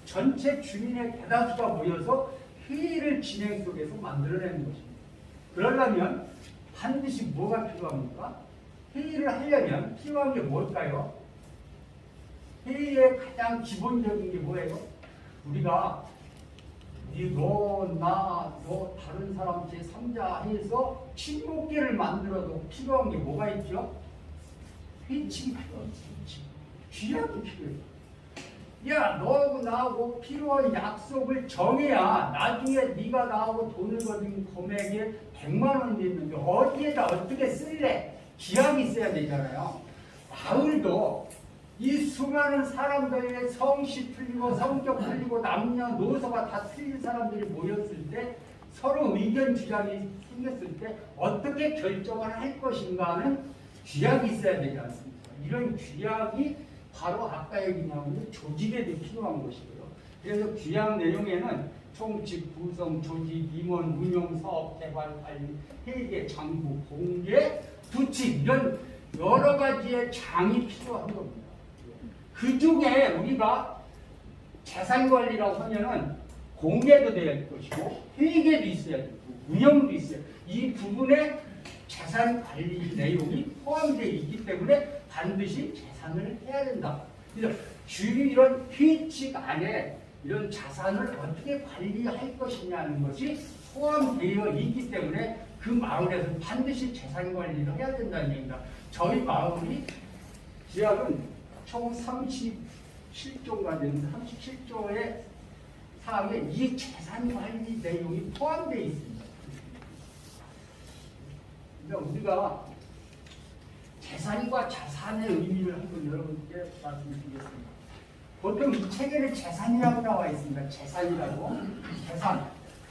전체 주민의 대다수가 모여서 회의를 진행 속에서 만들어내는 것입니다. 그러려면 반드시 뭐가 필요합니까? 회의를 하려면 필요한 게 뭘까요? 회의의 가장 기본적인 게 뭐예요? 우리가 너, 나, 너, 다른 사람 제3자 해서 친목계를 만들어도 필요한 게 뭐가 있죠? 회칭이 필요하지. 쥐약이 필요해요. 야, 너하고 나하고 필요한 약속을 정해야 나중에 네가 나하고 돈을 거둔 금액에 100만 원이 있는데 어디에다 어떻게 쓸래? 기약이 있어야 되잖아요. 마을도 이 수많은 사람들의 성씨 틀리고 성격 틀리고 남녀노소가 다 틀린 사람들이 모였을 때 서로 의견 주장이 생겼을 때 어떻게 결정을 할 것인가 하는 쥐약이 있어야 되지 않습니까? 이런 쥐약이 바로 아까 얘기 나온 조직에도 필요한 것이고요. 그래서 쥐약 내용에는 총칙, 구성, 조직, 임원, 운영, 사업, 개발, 관리, 회계, 장부, 공개, 부칙 이런 여러 가지의 장이 필요한 겁니다. 그 중에 우리가 재산관리라고 하면은 공개도 돼야 할 것이고 회계도 있어야 되고 운영도 있어야 돼요. 이 부분에 재산관리 내용이 포함되어 있기 때문에 반드시 재산을 해야 된다. 그래서 이런 회칙 안에 이런 자산을 어떻게 관리할 것이냐는 것이 포함되어 있기 때문에 그 마을에서 반드시 재산관리를 해야 된다는 얘기입니다. 저희 마을이 지역은 총 37조가 되는데 37조의 사항에 이 재산관리 내용이 포함되어 있습니다. 그러니까 우리가 재산과 자산의 의미를 한번 여러분께 말씀드리겠습니다. 보통 이 책에는 재산이라고 나와 있습니다. 재산이라고. 재산.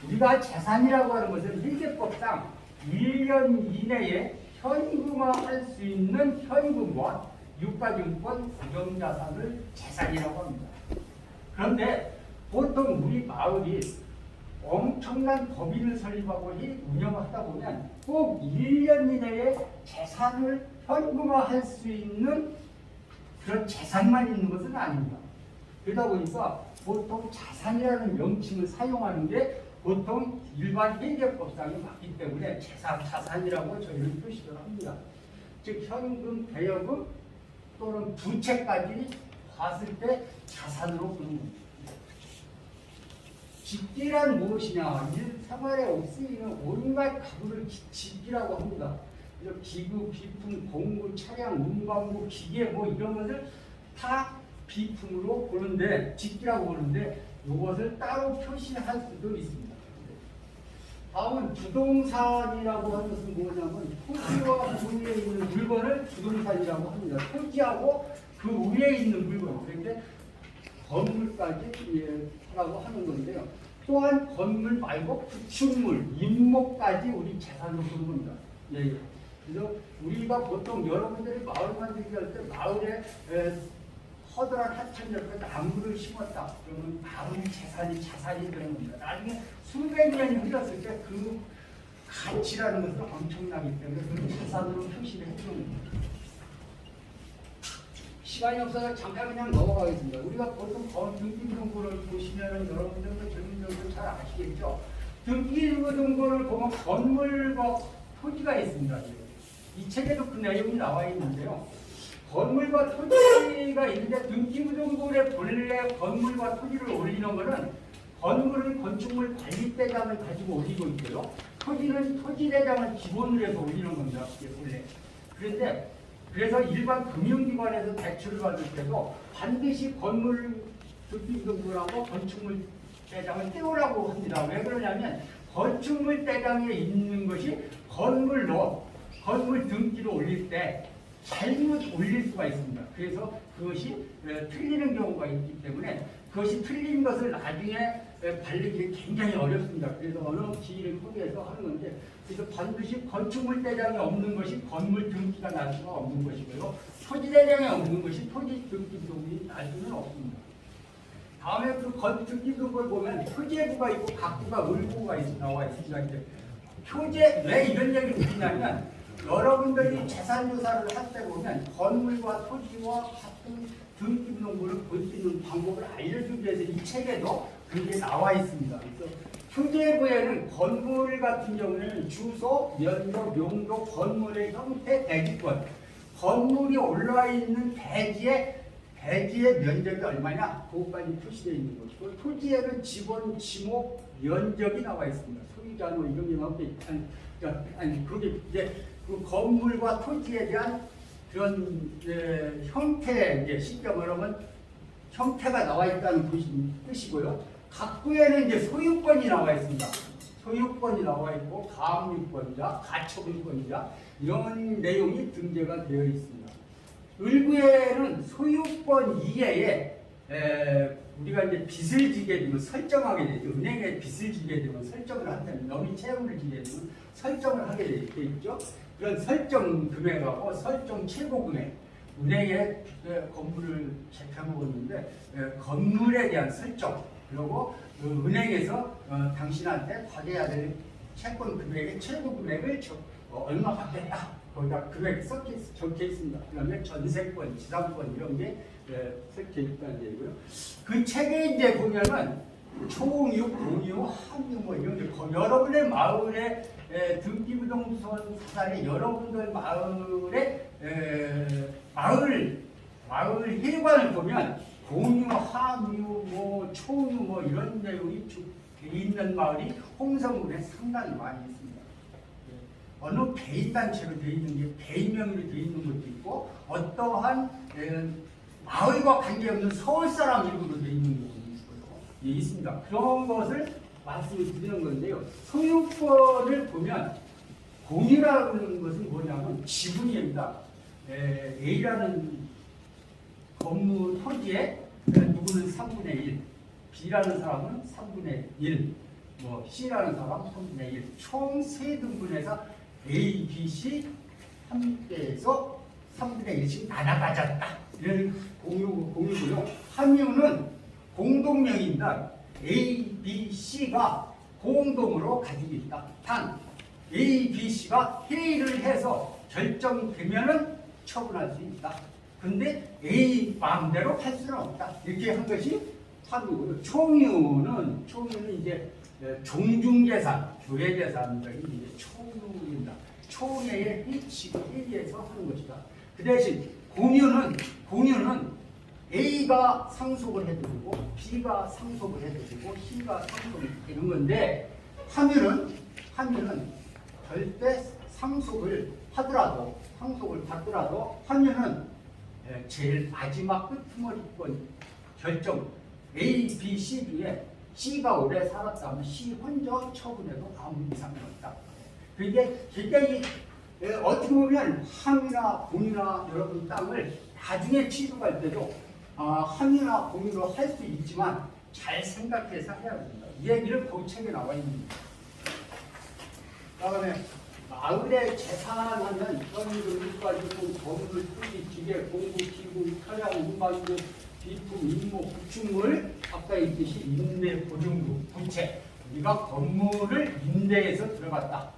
우리가 재산이라고 하는 것은 회계법상 1년 이내에 현금화할 수 있는 현금과 유가증권, 고정자산을 재산이라고 합니다. 그런데 보통 우리 마을이 엄청난 법인을 설립하고 운영하다 보면 꼭 1년 이내에 재산을 현금화할 수 있는 그런 재산만 있는 것은 아닙니다. 그러다 보니까 보통 자산이라는 명칭을 사용하는 게 보통 일반 회계법상에 맞기 때문에 자산이라고 저희는 표시를 합니다. 즉 현금, 대여금 또는 부채까지 봤을 때 자산으로 보는 겁니다. 집기란 무엇이냐? 일생활에 쓰이는 온갖 가구를 집기라고 합니다. 기구, 비품, 공구, 차량, 문방구, 기계 뭐 이런 것을 다 비품으로 보는데 집기라고 보는데 이것을 따로 표시할 수도 있습니다. 다음은 부동산이라고 하는 것은 뭐냐면 토지와 그 위에 있는 물건을 부동산이라고 합니다. 토지하고 그 위에 있는 물건, 그런데 건물까지 하라고 하는 건데요. 또한 건물 말고 건축물, 임목까지 우리 재산으로 보는 겁니다. 예. 그래서 우리가 보통 여러분들이 마을 만들기 할 때 마을에 허들한 하천 옆에 나무를 심었다. 그러면 마을 자산이 되는 겁니다. 나중에 수백 년이 흘렀을 때 그 가치라는 것은 엄청나기 때문에 그 자산으로 표시를 해주는 겁니다. 시간이 없어서 잠깐 그냥 넘어가겠습니다. 우리가 보통 등기부등본을 보시면 여러분들도 젊은이들도 잘 아시겠죠? 등기부등본을 보면 건물과 토지가 있습니다. 이 책에도 그 내용이 나와 있는데요. 건물과 토지가 있는데 등기부등본에 본래 건물과 토지를 올리는 것은 건물은 건축물 관리대장을 가지고 올리고 있고요. 토지는 토지대장을 기본으로 해서 올리는 겁니다. 본래. 그런데 그래서 일반 금융기관에서 대출을 받을 때도 반드시 건물 등기부등본하고 건축물 대장을 떼우라고 합니다. 왜 그러냐면 건축물 대장에 있는 것이 건물 등기로 올릴 때 잘못 올릴 수가 있습니다. 그래서 그것이 틀리는 경우가 있기 때문에 그것이 틀린 것을 나중에 발리기 굉장히 어렵습니다. 그래서 어느 기일을 통해서 하는 건데, 그래서 반드시 건축물 대장이 없는 것이 건물 등기가 날 수가 없는 것이고요. 토지 대장이 없는 것이 토지 등기 등록이 날 수는 없습니다. 다음에 그 등기 등록을 보면 표제부가 있고 각부가 을부가 나와 있습니다. 이제 표제 왜 이런 얘기를 드리냐면 여러분들이 재산 조사를 할 때 보면 건물과 토지와 같은 등기 등록을 볼 수 있는 방법을 알려주기 위해서 이 책에도 그게 나와 있습니다. 그래서 표제부에는 건물 같은 경우에는 주소, 면적, 용도, 건물의 형태, 대지권, 건물이 올라와 있는 대지의 면적이 얼마냐 그것까지 표시되어 있는 것이고, 토지에는 지번, 지목, 면적이 나와 있습니다. 소유자 뭐 이런 게 나오는데 아니 그게 이제 그 건물과 토지에 대한 그런 형태, 이제 쉽게 말하면 형태가 나와 있다는 뜻이고요. 각부에는 이제 소유권이 나와 있습니다. 소유권이 나와 있고 가압류권자, 가처분권자 이런 내용이 등재가 되어 있습니다. 을부에는 소유권 이외에 우리가 이제 빚을 지게 되면 설정하게 되죠. 은행에 빚을 지게 되면 설정을 한다면, 너미 채무를 지게 되면 설정을 하게 되어 있죠. 그런 설정 금액하고 설정 최고 금액, 은행에 건물을 제껴먹었는데 건물에 대한 설정, 그리고 그 은행에서 당신한테 받아야 될 채권 금액의 최고 금액을 얼마 받겠다. 거기다 금액이 적혀 있습니다. 그다음에 전세권, 지상권 이런 게 적혀 있다는 얘기고요. 그 책에 이제 보면은 총유, 공유, 함유 뭐 이런 게 여러분의 마을에 등기부동산 사살에 여러분들 마을의 마을 회관을 보면 공유, 함유, 뭐 초유 뭐 이런 내용이 돼 있는 마을이 홍성군에 상당히 많이 있습니다. 어느 개인단체로 되어 있는 게 개인명의로 되어 있는 것도 있고, 어떠한 마을과 관계없는 서울 사람 이름으로 되어 있는 것도 있습니다. 그런 것을 말씀을 드리는 건데요. 소유권을 보면 공유라는 것은 뭐냐면 지분입니다. A라는 건물 토지에 누구는 3분의 1, B라는 사람은 3분의 1, 뭐 C라는 사람은 3분의 1, 총 3등분해서 A, B, C 함께해서 3분의 1씩 나눠 가졌다. 이런 공유고요. 함유는 공동명의입니다. A, B, C가 공동으로 가지고 있다. 단 A, B, C가 회의를 해서 결정되면은 처분할 수 있다. 근데 A 마음대로 할 수는 없다. 이렇게 한 것이 함유고요. 총유는 이제 종중재산, 교회재산들이 이제 총유입니다. 총회의 회의에서 하는 것이다. 그 대신 공유는 A가 상속을 해드리고 B가 상속을 해드리고 C가 상속을 해드리는 건데, 함유는 절대 상속을 받더라도 함유는 제일 마지막 끄트머리권 결정 A, B, C 중에 C가 오래 살았다면 C 혼자 처분해도 아무 이상이 없다. 그게 굉장히 어떻게 보면 함유나 공유나 여러분 땅을 나중에 취득할 때도 함유나 공유로 할 수 있지만 잘 생각해서 해야 됩니다. 이 얘기를 그 책에 나와 있습니다. 다음에 마을의 재산하면 현금, 가지고 건물, 토지, 기계, 공구, 기구, 차량, 운반물, 비품, 임무, 구축물, 아까 있듯이 임대, 보증부, 부채. 우리가 건물을 임대해서 들어갔다.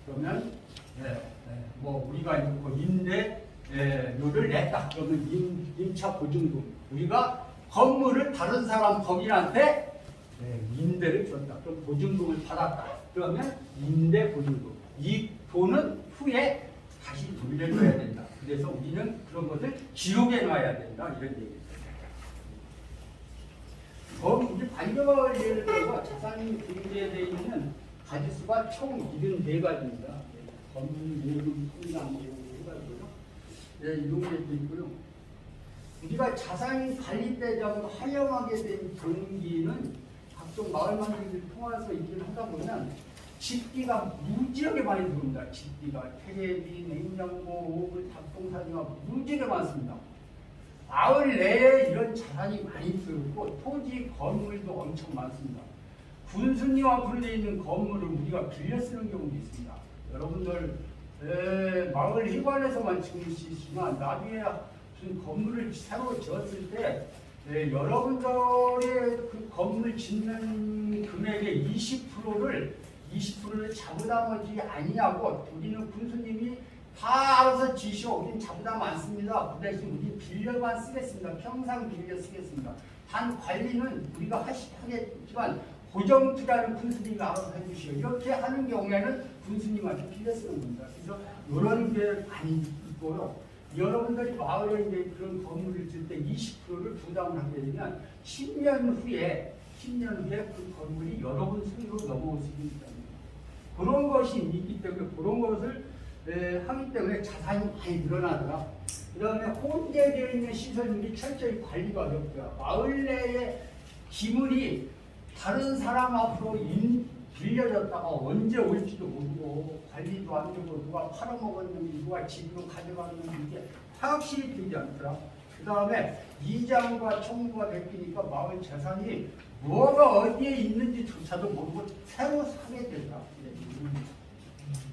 그러면 뭐 우리가 그 임대료를 냈다. 그러면 임차 보증금. 우리가 건물을 다른 사람 법인한테 임대를 줬다. 그럼 보증금을 받았다. 그러면 임대 보증금. 이 돈은 후에 다시 돌려줘야 된다. 그래서 우리는 그런 것을 기록해 놔야 된다. 이런 얘기입니다. 이제 반경을 예를 들어서 자산이 등재되어 있는 가지수가 총 74가지입니다. 건물, 예금, 통장 이런 거 해가지고요. 이런 게 있고요. 우리가 자산 관리대장으로 하영하게 된 동기는 각종 마을 만들기를 통해서 일을 하다 보면 집비가 무지하게 많이 들어옵니다. 집비가 테레비, 냉장고, 오븐, 닭봉사지가 무지하게 많습니다. 마을 내에 이런 자산이 많이 들어오고 토지, 건물도 엄청 많습니다. 군수님과 분리되어 있는 건물을 우리가 빌려 쓰는 경우도 있습니다. 여러분들 마을 회관에서만 지을 수 있지만 나중에 무슨 건물을 새로 지었을 때 여러분들의 그 건물 짓는 금액의 20%를 자부담하지 아니냐고 우리는 군수님이 다 알아서 지시오. 우리는 자부담 안 씁니다. 그 대신 우리 빌려만 쓰겠습니다. 평상 빌려 쓰겠습니다. 단 관리는 우리가 하겠지만 고정 투자는 군수님이 알아서 해주시오. 이렇게 하는 경우에는 군수님한테 빌려 쓰는 겁니다. 그래서 이런 게 많이 있고요. 여러분들이 마을에 이제 그런 건물을 짓을 때 20%를 부담을 하게 되면 10년 후에 그 건물이 여러분 소유로 넘어올 수 있습니다. 그런 것이 있기 때문에 그런 것을 하기 때문에 자산이 많이 늘어나더라. 그 다음에 혼재되어 있는 시설물이 철저히 관리가 어렵더라. 마을 내에 기물이 다른 사람 앞으로 빌려졌다가 언제 올지도 모르고 관리도 안 되고 누가 팔아먹었는지 누가 집으로 가져갔는지 이게 확실히 되지 않더라. 그 다음에 이장과 총무가 바뀌니까 마을 재산이 뭐가 어디에 있는지조차도 모르고 새로 사게 된다.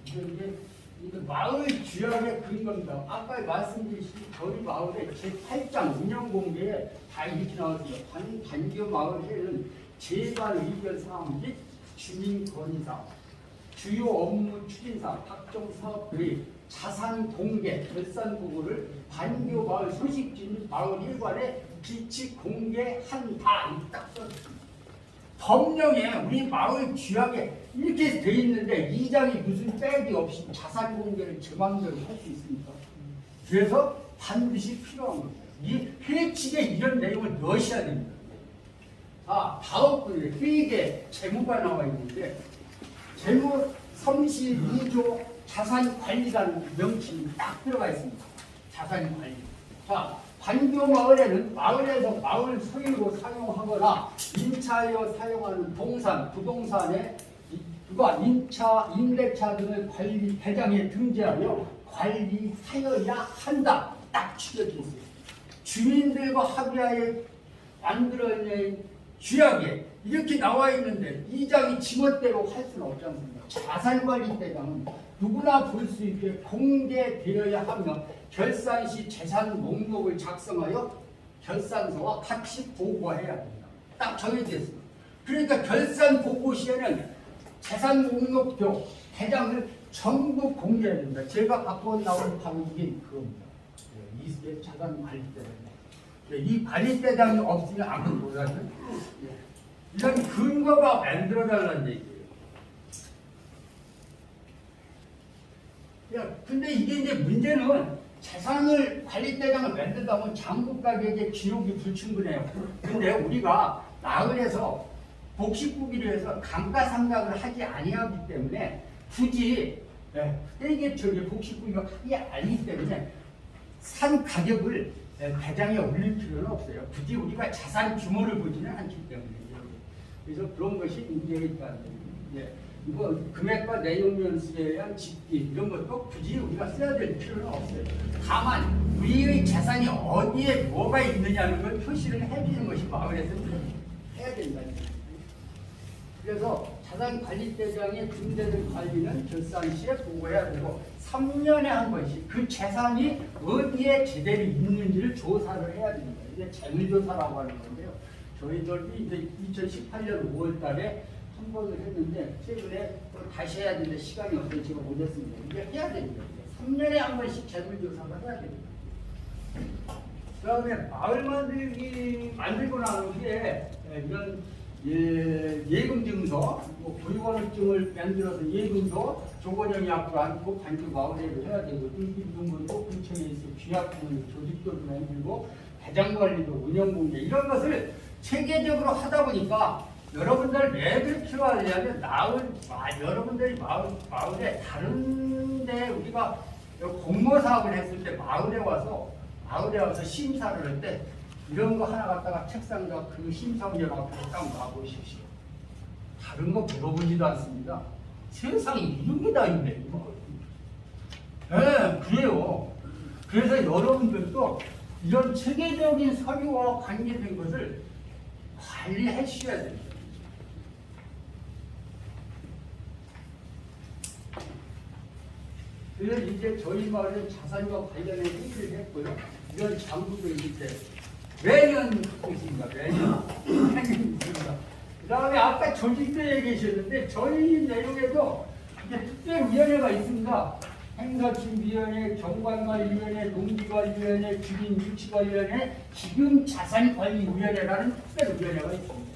이게 마을 주역의 그런 겁니다. 아까 말씀드린 저희 마을의 제8장 운영공개에 다 이렇게 나왔습니다. 단교 마을에는 재반 의견 사항 및 주민 건의사항, 주요 업무 추진사항, 각종 사업들이 자산 공개, 결산 보고를 반교 마을 소식진 마을 일관에 비치 공개한다. 딱 써있습니다. 법령에 우리 마을 규약에 이렇게 돼 있는데 이장이 무슨 백이 없이 자산 공개를 제 마음대로 할 수 있습니까? 그래서 반드시 필요한 겁니다. 이 회칙에 이런 내용을 넣으셔야 됩니다. 자, 다음 분에 회계 재무가 나와 있는데 재무 32조 자산관리라는 명칭이 딱 들어가 있습니다. 자산관리. 자, 반교 마을에는 마을에서 마을 소유로 사용하거나 임차하여 사용하는 동산, 부동산에 임차, 임대차 등을 관리 대장에 등재하여 관리하여야 한다. 딱 추려져 있어요. 주민들과 합의하여 만들어낸 규약에 이렇게 나와 있는데 이장이 지멋대로 할 수는 없지 않습니까? 자산관리대장은 누구나 볼 수 있게 공개되어야 하며 결산 시 재산 목록을 작성하여 결산서와 같이 보고해야 됩니다. 딱 정해져 있습니다. 그러니까 결산 보고 시에는 재산 목록표 대장을 전부 공개해야 됩니다. 제가 갖고 나온 바로 이게 그겁니다. 이 자산관리대장. 이 관리대장이 없으면 아무도 몰라요. 이런 근거가 만들어달라는 얘기예요. 근데 이게 이제 문제는 재산을 관리대장을 만들다 보면 장부가격의 기록이 불충분해요. 근데 우리가 마을에서 복식구기로 해서 감가상각을 하지 아니하기 때문에 굳이 이게 복식구기가 하지 않기 때문에 산 가격을 대장에 올릴 필요는 없어요. 굳이 우리가 자산 규모를 보지는 않기 때문에. 그래서 그런 것이 문제가 있다는 거예요. 이거 금액과 내용 연수에 대한 집기 이런 것도 굳이 우리가 써야 될 필요는 없어요. 다만 우리의 재산이 어디에 뭐가 있느냐는 걸 표시를 해주는 것이 마을에서 해야 된다는 거예요. 그래서 자산관리대장의 등재된 관리는 결산 시에 보고해야 되고 3년에 한 번씩 그 재산이 어디에 제대로 있는지를 조사를 해야 됩니다. 이게 재물조사라고 하는 건데요. 저희들이 이제 2018년 5월 달에 한 번을 했는데 최근에 또 다시 해야 되는데 시간이 없어서 제가 못했습니다. 이게 해야 됩니다. 3년에 한 번씩 재물조사를 해야 됩니다. 그 다음에 마을 만들고 난 후에 이런 예금증서, 보유권증을 만들어서 예금도 조건형이 앞으로 안고 반주 마을에도 해야 되고 등기부등본도 근처에 있어 귀합금을 조직도 만들고 대장관리도 운영공개 이런 것을 체계적으로 하다 보니까 여러분들 왜 그렇게 필요하냐면 여러분들이 마을에 다른데 우리가 공모 사업을 했을 때 마을에 와서 심사를 할 때 이런 거 하나 갖다가 책상에다 그 심사위원 앞에 딱 놔보십시오. 다른 거 물어보지도 않습니다. 세상에 이런 게 다 있네. 그래요. 그래서 여러분들도 이런 체계적인 서류와 관계된 것을 관리해 주셔야 됩니다. 그래서 이제 저희 마을은 자산과 관련해 회의를 했고요. 이런 장부도 이제 매년 하고 있습니다. 매년 있습니다. 그 다음에 아까 조직대에 계셨는데 저희 내용에도 이제 특별위원회가 있습니다. 행사팀위원회, 경관관리위원회, 농지관리위원회, 주민유치관리위원회, 기금자산관리위원회라는 특별위원회가 있습니다.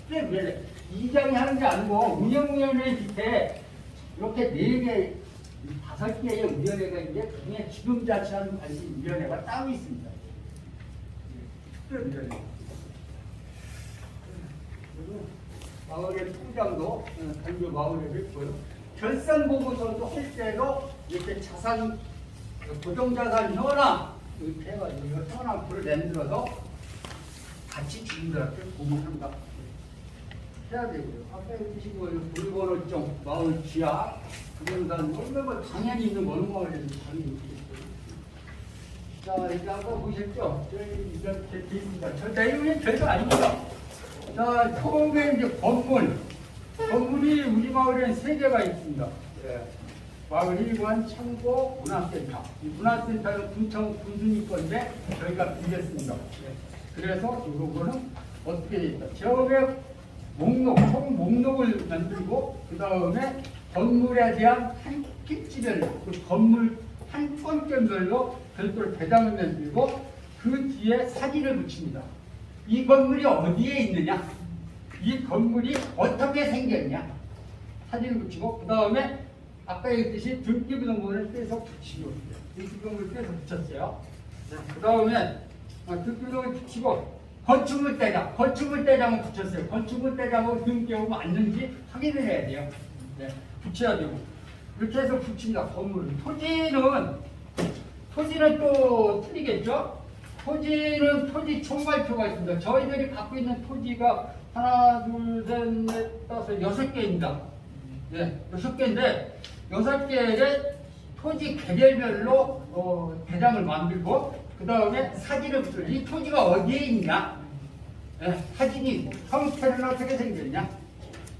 특별위원회. 이장이 하는 게 아니고 운영위원회 밑에 이렇게 4개, 5개의 위원회가 있는데 그중에 기금자산관리위원회가 따로 있습니다. 특별위원회. 그리고 마을의 통장도 단교 마을에 있고요. 결산 보고서도 할 때도 이렇게 자산 고정자산 현황 이렇게 해가지고 현황표를 만들어서 같이 주민들한테 공유한다 해야 되고요. 아까 얘기하시고 불번호증, 마을 지하, 부동산 뭐 당연히 있는 어느 마을에도 당연히 있겠고요. 자 이제 아까 보셨죠? 저희 이렇게 돼 있습니다. 저 내용이 별거 아닙니다. 자 처음에 이제 건물이 우리 마을에는 3개가 있습니다. 예. 마을 1관, 창고, 문화센터. 이 문화센터는 군청 군수님 건데 저희가 빌렸습니다. 예. 그래서 이거는 어떻게 되어 있다. 처음에 총 목록을 만들고 그 다음에 건물에 대한 한 필지별로 그 건물 한 건별로 별도로 배당을 만들고 그 뒤에 사진을 붙입니다. 이 건물이 어디에 있느냐? 이 건물이 어떻게 생겼냐? 사진을 붙이고 그 다음에 아까 얘기했듯이 등기부등본을 떼서 붙이고 등기부등본을 떼서 붙였어요. 그 다음에 등기부등본을 붙이고 건축물대장을 붙였어요. 건축물대장하고 등기하고 맞는지 확인을 해야 돼요. 네, 붙여야 되고 이렇게 해서 붙입니다. 건물은 토지는 또 틀리겠죠? 토지는 토지 총괄표가 있습니다. 저희들이 갖고 있는 토지가 하나, 둘, 셋, 넷, 다섯, 6개입니다. 네, 6개인데 6개의 토지 개별별로 대장을 만들고 그 다음에 사진을 붙여요. 이 토지가 어디에 있냐? 네, 사진이 형태는 어떻게 생겼냐?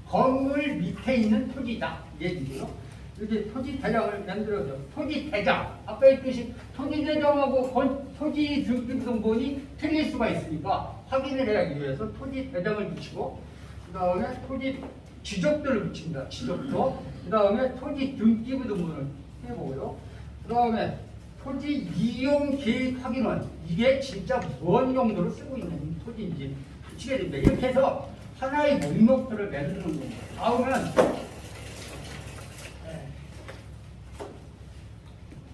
건물 밑에 있는 토지다. 얘기죠. 이렇게 토지 대장을 만들어서 토지 대장 아까 했듯이 토지 대장하고 토지 등기부등본이 틀릴 수가 있으니까 확인을 하기 위해서 토지 대장을 붙이고 그 다음에 토지 지적도를 붙입니다. 지적도 그 다음에 토지 등기부등본을 해보고요. 그 다음에 토지 이용 계획 확인원 이게 진짜 무언 용도로 쓰고 있는 토지인지 붙이게 됩니다. 이렇게 해서 하나의 목록표를 만드는 겁니다. 다음은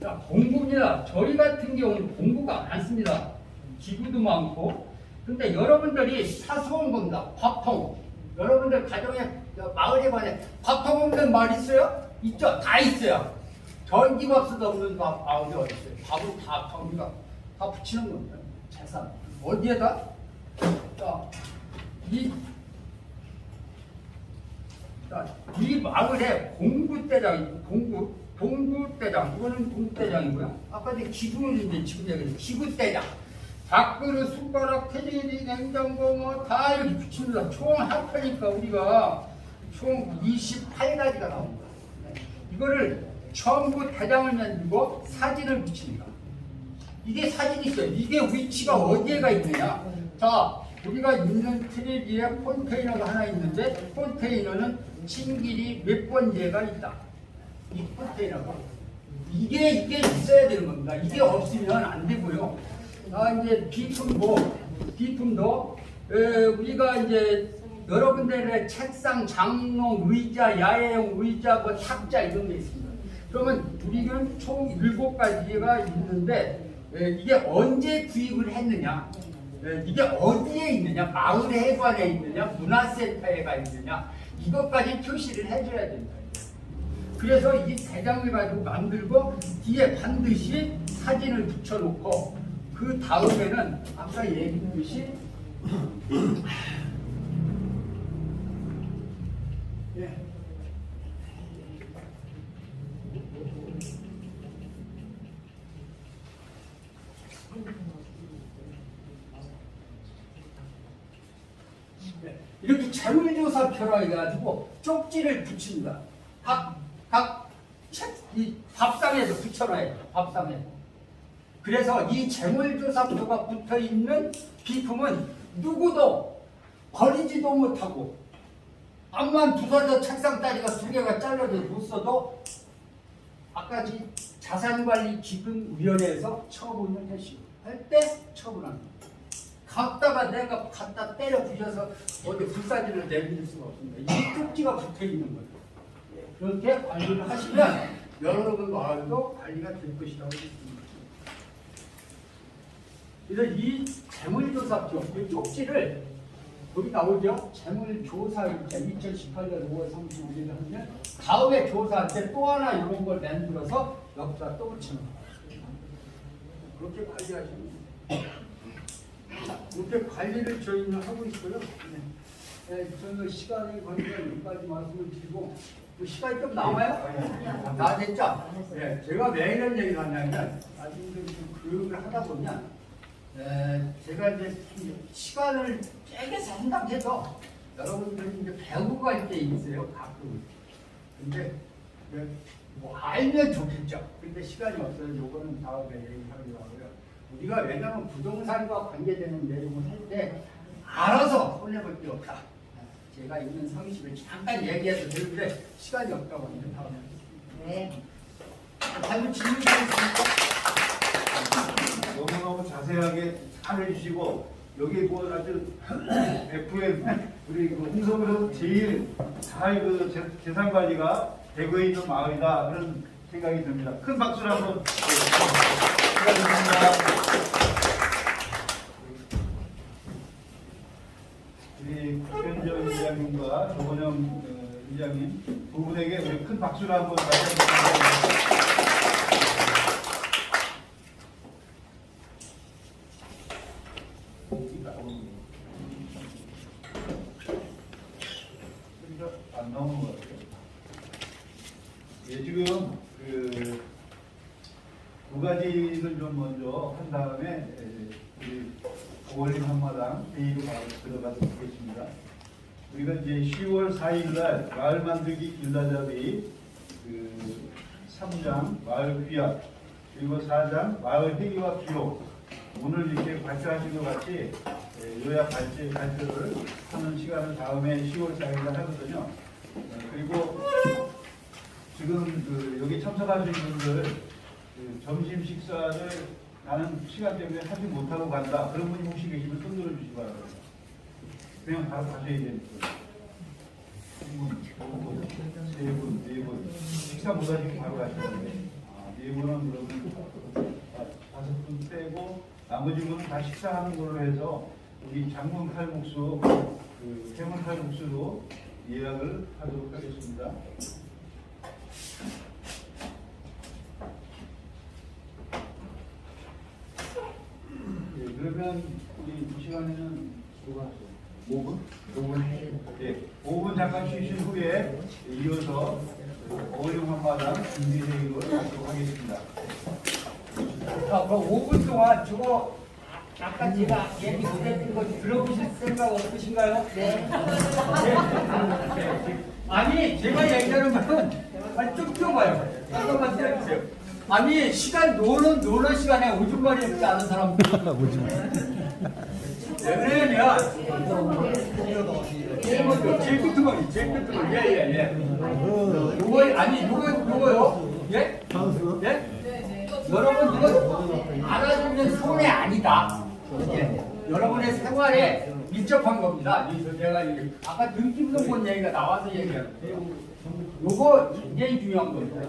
자, 공부입니다. 저희 같은 경우는 공부가 많습니다. 기구도 많고. 근데 여러분들이 사소한 겁니다. 밥통. 여러분들 가정에, 마을에 관해 밥통 없는 말 있어요? 있죠? 다 있어요. 전기밥솥 없는 마을이 어디 있어요? 밥을 다 통이가 다 붙이는 겁니다. 재산. 어디에다? 자, 이 마을에 공구대장이 동구대장, 이거는 동구대장이고요. 아까 이제 기구인데 지금 얘기했는데 기구대장. 밥그릇, 숟가락, 테레비, 냉장고 뭐 다 이렇게 붙입니다. 총 합하니까 우리가 총 28가지가 나옵니다. 이거를 전부 대장을 만들고 사진을 붙입니다. 이게 사진이 있어요. 이게 위치가 어디에가 있느냐? 자, 우리가 있는 트레 위에 컨테이너가 하나 있는데 컨테이너는 층길이 몇 번째가 있다. 이 컨테이너가 이게 있어야 되는 겁니다. 이게 없으면 안 되고요. 이제 비품도 우리가 이제 여러분들의 책상, 장롱, 의자, 야외용 의자, 뭐 탁자 이런 게 있습니다. 그러면 우리는 총 7가지가 있는데 이게 언제 구입을 했느냐? 이게 어디에 있느냐? 마을 해관에 있느냐? 문화센터에 가 있느냐? 이것까지 표시를 해줘야 된다. 그래서 이 대장을 가지고 만들고 뒤에 반드시 사진을 붙여놓고 그 다음에는 아까 얘기했듯이 이렇게 재물조사표라 해가지고 쪽지를 붙입니다. 각 이 밥상에도 붙여놔야 돼요. 밥상에. 그래서 이 재물조사표가 붙어있는 비품은 누구도 버리지도 못하고 암만 부서져 책상 다리가 2개가 잘라져 못 써도 아까 자산관리기금위원회에서 처분을 할 때 처분합니다. 갖다가 내가 갖다 때려 부셔서 어디 불사지를 내밀 수가 없습니다. 이 쪽지가 붙어있는 거예요. 그렇게 관리를 하시면 여러분 마을도 관리가 될 것이라고 믿습니다. 그래서 이 재물조사표, 이 쪽지를 여기 나오죠? 재물조사일자 2018년 5월 35일에 하면 다음에 조사할 때 또 하나 이런 걸 만들어서 여기다 또 붙이는 거예요. 그렇게 관리하시면 돼요. 이렇게 관리를 저희는 하고 있고요. 네, 저는 시간이 걸리면 여기까지 말씀을 드리고 시간이 좀 남아요? 다 됐죠? 네, 제가 왜 이런 얘기를 하냐면 나중에 좀 교육을 하다 보면 제가 이제 시간을 짧게 상담해서 여러분들이 이제 배우고 갈 때 있어요, 가끔. 근데 뭐 알면 좋겠죠. 근데 시간이 없어요. 요거는 다음에 얘기하려고 하고요. 우리가 왜냐하면 부동산과 관계되는 내용을 할 때 알아서 손해볼 게 없다. 제가 있는 상식을 잠깐 얘기해도 되는데 시간이 없다고 하는데 다음에 하겠습니다. 네. 다른 질문 있습니까? 너무너무 자세하게 잘 해주시고 여기 뭐 아주 FM 우리 그 홍성으로 제일 잘 그 재산 관리가 되고 있는 마을이다 그런 생각이 듭니다. 큰 박수를 한번 부탁드립니다. 우리 국현정 이장님과 조건영 이장님 두 분에게 우리 큰 박수를 한번 다시 한번 안 나오는 것 같아요. 예, 지금 두 가지를 좀 먼저 한 다음에 우리 오월림 한마당 회의로 들어가도록 하겠습니다. 우리가 이제 10월 4일날 마을 만들기 길라잡이 3장 마을 규약 그리고 4장 마을 회의와 기록 오늘 이렇게 발표하신 것 같이 요약 발표를 하는 시간을 다음에 10월 4일날 하거든요. 그리고 지금 여기 참석하신 분들 점심 식사를 나는 시간 때문에 하지 못하고 간다. 그런 분이 혹시 계시면 손 들어주시기 바랍니다. 그냥 바로 가셔야 되니까. 세 분, 네 분. 식사 못 하시고 바로 가시는데. 네 분은 그러면 5분 빼고 나머지 분은 다 식사하는 걸로 해서 우리 장문 칼국수, 해물 칼국수로 예약을 하도록 하겠습니다. 예, 그러면 우리 이 시간에는 5분? 5분? 예, 5분 잠깐 쉬신 후에 이어서 어울림 한마당 준비회의를 하도록 하겠습니다. 자, 그럼 5분 동안 저거 아까 제가 얘기 못했던 거 들어보실 생각 없으신가요? 네. 아니, 제가 얘기하는 거는 쭉 펴봐요. 잠깐만 기다려주세요. 아니, 시간 노는 시간에 오줌마리 없지 않은 사람들. 왜냐면 제일 끝으로 예. 요거요. 예? 예? 여러분 이거 알아두면 손해 아니다. 예. 여러분의 생활에 밀접한 겁니다. 내가 아까 등기부등 본 얘기가 나와서 얘기하는 거예요. 요거 굉장히 중요한 겁니다.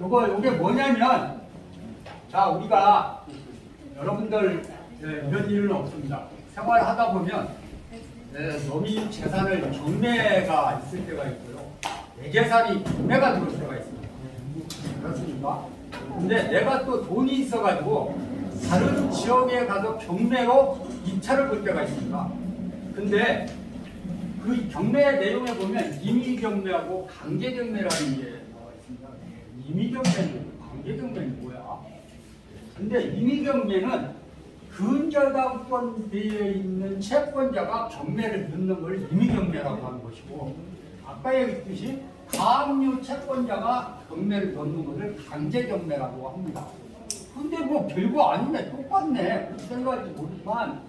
요게 뭐냐면, 자, 우리가 여러분들 이런 일은 없습니다. 생활하다 보면 너미 재산을 경매가 있을 때가 있고요. 내 재산이 경매가 들어올 때가 있습니다. 그렇습니까? 근데 내가 또 돈이 있어가지고 다른 지역에 가서 경매로 입찰을 볼 때가 있습니다. 근데 그 경매 내용에 보면 임의경매하고 강제경매라는 게 나와 있습니다. 임의경매는 강제경매는 뭐야? 근데 임의경매는 근저당권 되어 있는 채권자가 경매를 넣는 걸 임의경매라고 하는 것이고, 아까 얘기했듯이 가압류 채권자가 경매를 넣는 것을 강제 경매라고 합니다. 근데 뭐 별거 아니네, 똑같네. 그렇게 생각할지 모르지만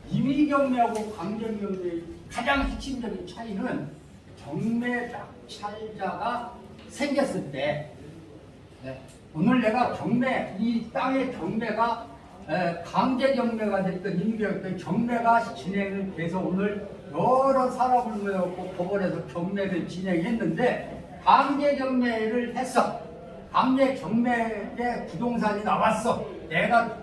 임의 경매하고 강제 경매의 가장 핵심적인 차이는 경매 낙찰자가 생겼을 때, 네. 오늘 내가 경매, 이 땅의 경매가 강제 경매가 됐든 임의경매가 경매가 진행을 돼서 오늘 여러 사람을 모여갖고 법원에서 경매를 진행했는데 강제 경매를 했어. 강제 경매에 부동산이 나왔어. 내가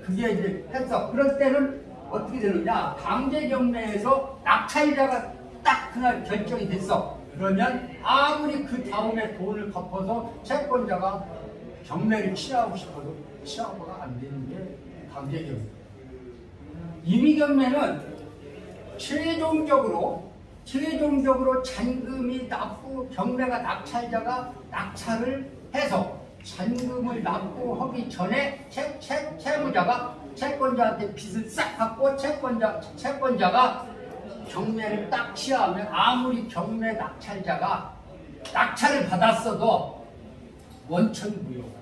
그게 이제 했어. 그럴 때는 어떻게 되느냐? 강제 경매에서 낙찰자가 딱 그날 결정이 됐어. 그러면 아무리 그 다음에 돈을 갚아서 채권자가 경매를 취하고 싶어도 취하고가 안 되는 게 강제 경매. 임의 경매는 최종적으로 잔금이 경매가 낙찰자가 낙찰을 해서 잔금을 납부하기 전에 채무자가 채권자한테 빚을 싹 갚고 채권자가 경매를 딱 취하면 아무리 경매 낙찰자가 낙찰을 받았어도 원천무효.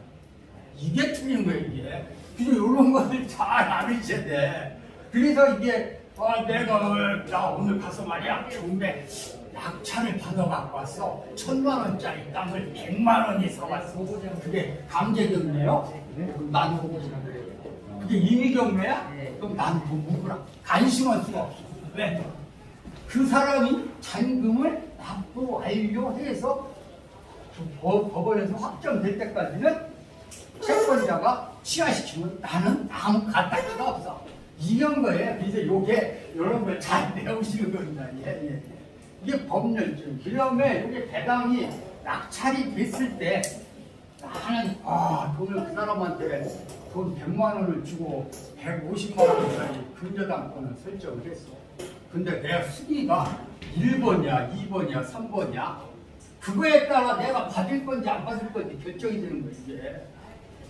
이게 틀린 거예요, 이게. 그래서 이런 것을 잘 알으셔야 돼. 그래서 이게 내가 오늘 가서 말이야 경매 낙찰을 받아갖고 왔어. 1,000만원짜리 땅을 100만원이 사왔어. 그게 강제경매요? 그럼 난 보고시라 그래. 그게 임의경매야? 그럼 난 돈 묻으라. 간심할 수가 없어. 왜? 그 사람이 잔금을 납부 완료해서 법원에서 확정될 때까지는 채권자가 취하시키면 나는 아무 가딱지가 없어. 이런 거예요. 그래서 요게 이런 걸 잘 배우시는 겁니다. 예. 이게 법률적. 그다음에 이게 배당이 낙찰이 됐을 때 나는 돈을 그 사람한테 돈 100만 원을 주고 150만 원짜리 근저당권을 설정을 했어. 근데 내 수기가 1번이야, 2번이야, 3번이야. 그거에 따라 내가 받을 건지 안 받을 건지 결정이 되는 거지, 이게.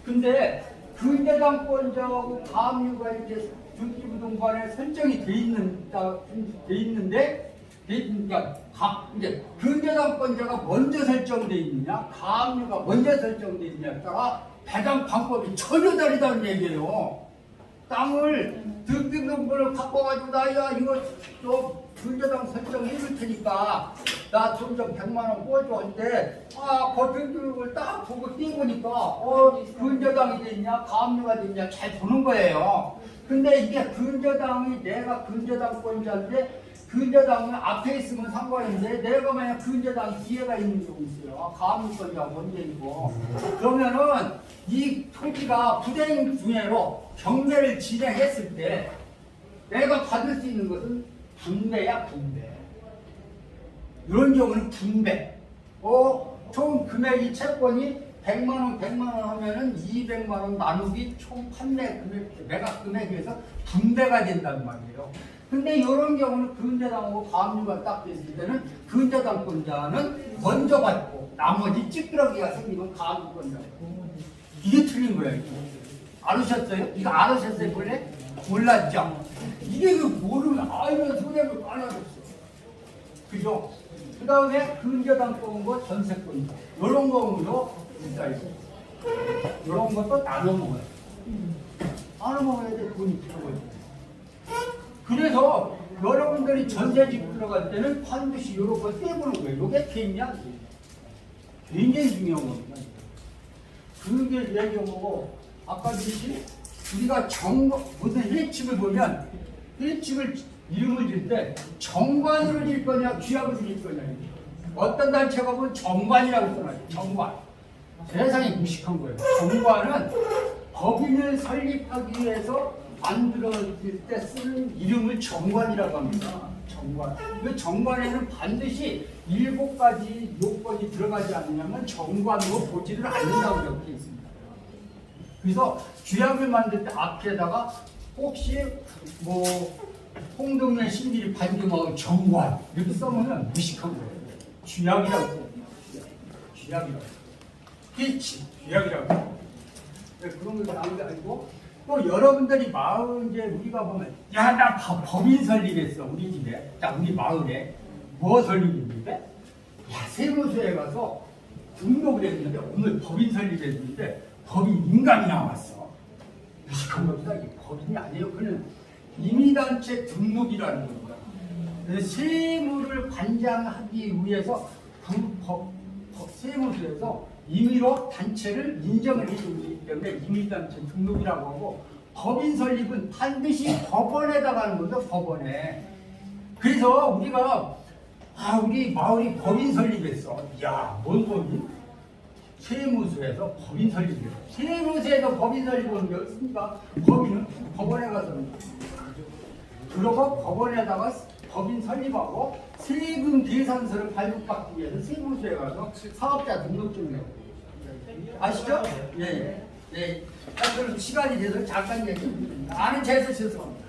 근데 근저당권자하고 가압류가 이렇게 등기부등본에 설정이 돼 있는데, 그러니까 이제 근저당권자가 먼저 설정돼 있느냐, 가압류가 먼저 설정돼 있느냐에 따라 배당 방법이 전혀 다르다는 얘기예요. 땅을 등기부등본을 갖고 가지고 나야 이거 또 근저당 설정해 줄 테니까 나 돈 좀 100만 원 꿔줘 할 때 그 등기부등본을 딱 보고 띄보니까 근저당이 됐냐 가압류가 됐냐 잘 보는 거예요. 근데 이게 근저당이 내가 근저당권자인데 근저당은 앞에 있으면 상관인데 내가 만약 근저당 뒤에가 있는 경우 있어요. 가압류권자가 먼저 있고 그러면은 이 토지가 부대인 중에로 경매를 진행했을 때 내가 받을 수 있는 것은 분배야, 분배. 이런 경우는 분배. 총 금액이 채권이 100만 원 하면은 200만 원 나누기 총 판매 금액, 매각 금액에서 분배가 된다는 말이에요. 근데 이런 경우는 근저당하고 가압류가 딱 됐을 때는 근저당권자는 먼저 받고 나머지 찌끄러기가 생기면 가압류권자고. 이게 틀린 거예요. 알으셨어요? 이거 알으셨어요, 원래? 몰랐죠? 이게 모르면 이거 손해를 깔아줬어. 그죠? 그 다음에 근저당권과 전세권 이런 거로 있어요. 이런 것도 나눠 먹어요. 나눠 먹어야 돼. 돈이 필요해요. 그래서 여러분들이 전세집 들어갈 때는 반드시 이런 거 떼보는 거예요. 이게 개인이야. 굉장히 중요한 겁니다. 그게 얘기하고 아까 뭐지? 우리가 무슨 회칙을 보면 회칙을 이름을 질 때 정관으로 질 거냐 귀합으로 질 거냐. 어떤 단체가 보면 정관이라고 써놔요. 정관. 세상에 무식한 거예요. 정관은 법인을 설립하기 위해서 만들어질 때 쓰는 이름을 정관이라고 합니다. 정관. 그 정관에는 반드시 7가지 요건이 들어가지 않느냐면 정관으로 보지를 않는다고 적혀 있습니다. 그래서 규약을 만들 때 앞에다가 혹시 홍동네 신길이 반증하고 정관 이렇게 써놓으면 무식한 거예요. 규약이라고 써요. 규약이라고. 규약이라고. 그런 걸 나온 게 아니고 또 여러분들이 마을 이제 우리가 보면 나 법인 설립했어 우리 집에. 자 우리 마을에 뭐 설립했는데? 야 세무서에 가서 등록을 했는데 오늘 법인 설립했는데 법인 인감이 나왔어. 무식한 겁니다. 이게 법인이 아니에요. 그는 임의단체 등록이라는 겁니다. 그래서 세무를 관장하기 위해서 세무서에서 임의로 단체를 인정을 해주기 때문에 임의단체 등록이라고 하고, 법인 설립은 반드시 법원에다가 하는 겁니다. 법원에. 그래서 우리가 우리 마을이 법인 설립했어. 야, 뭔 법인? 세무서에서 법인 설립이에요. 세무서에서 법인 설립은 게 없습니까? 법인은 법원에 가서 그러고 법원에다가 법인 설립하고 세금 계산서를 발급받기 위해서 세무서에 가서 사업자 등록증을 내고. 아시죠? 예. 예. 그럼 시간이 돼서 잠깐 얘기합니다. 아는 제에서 죄송합니다.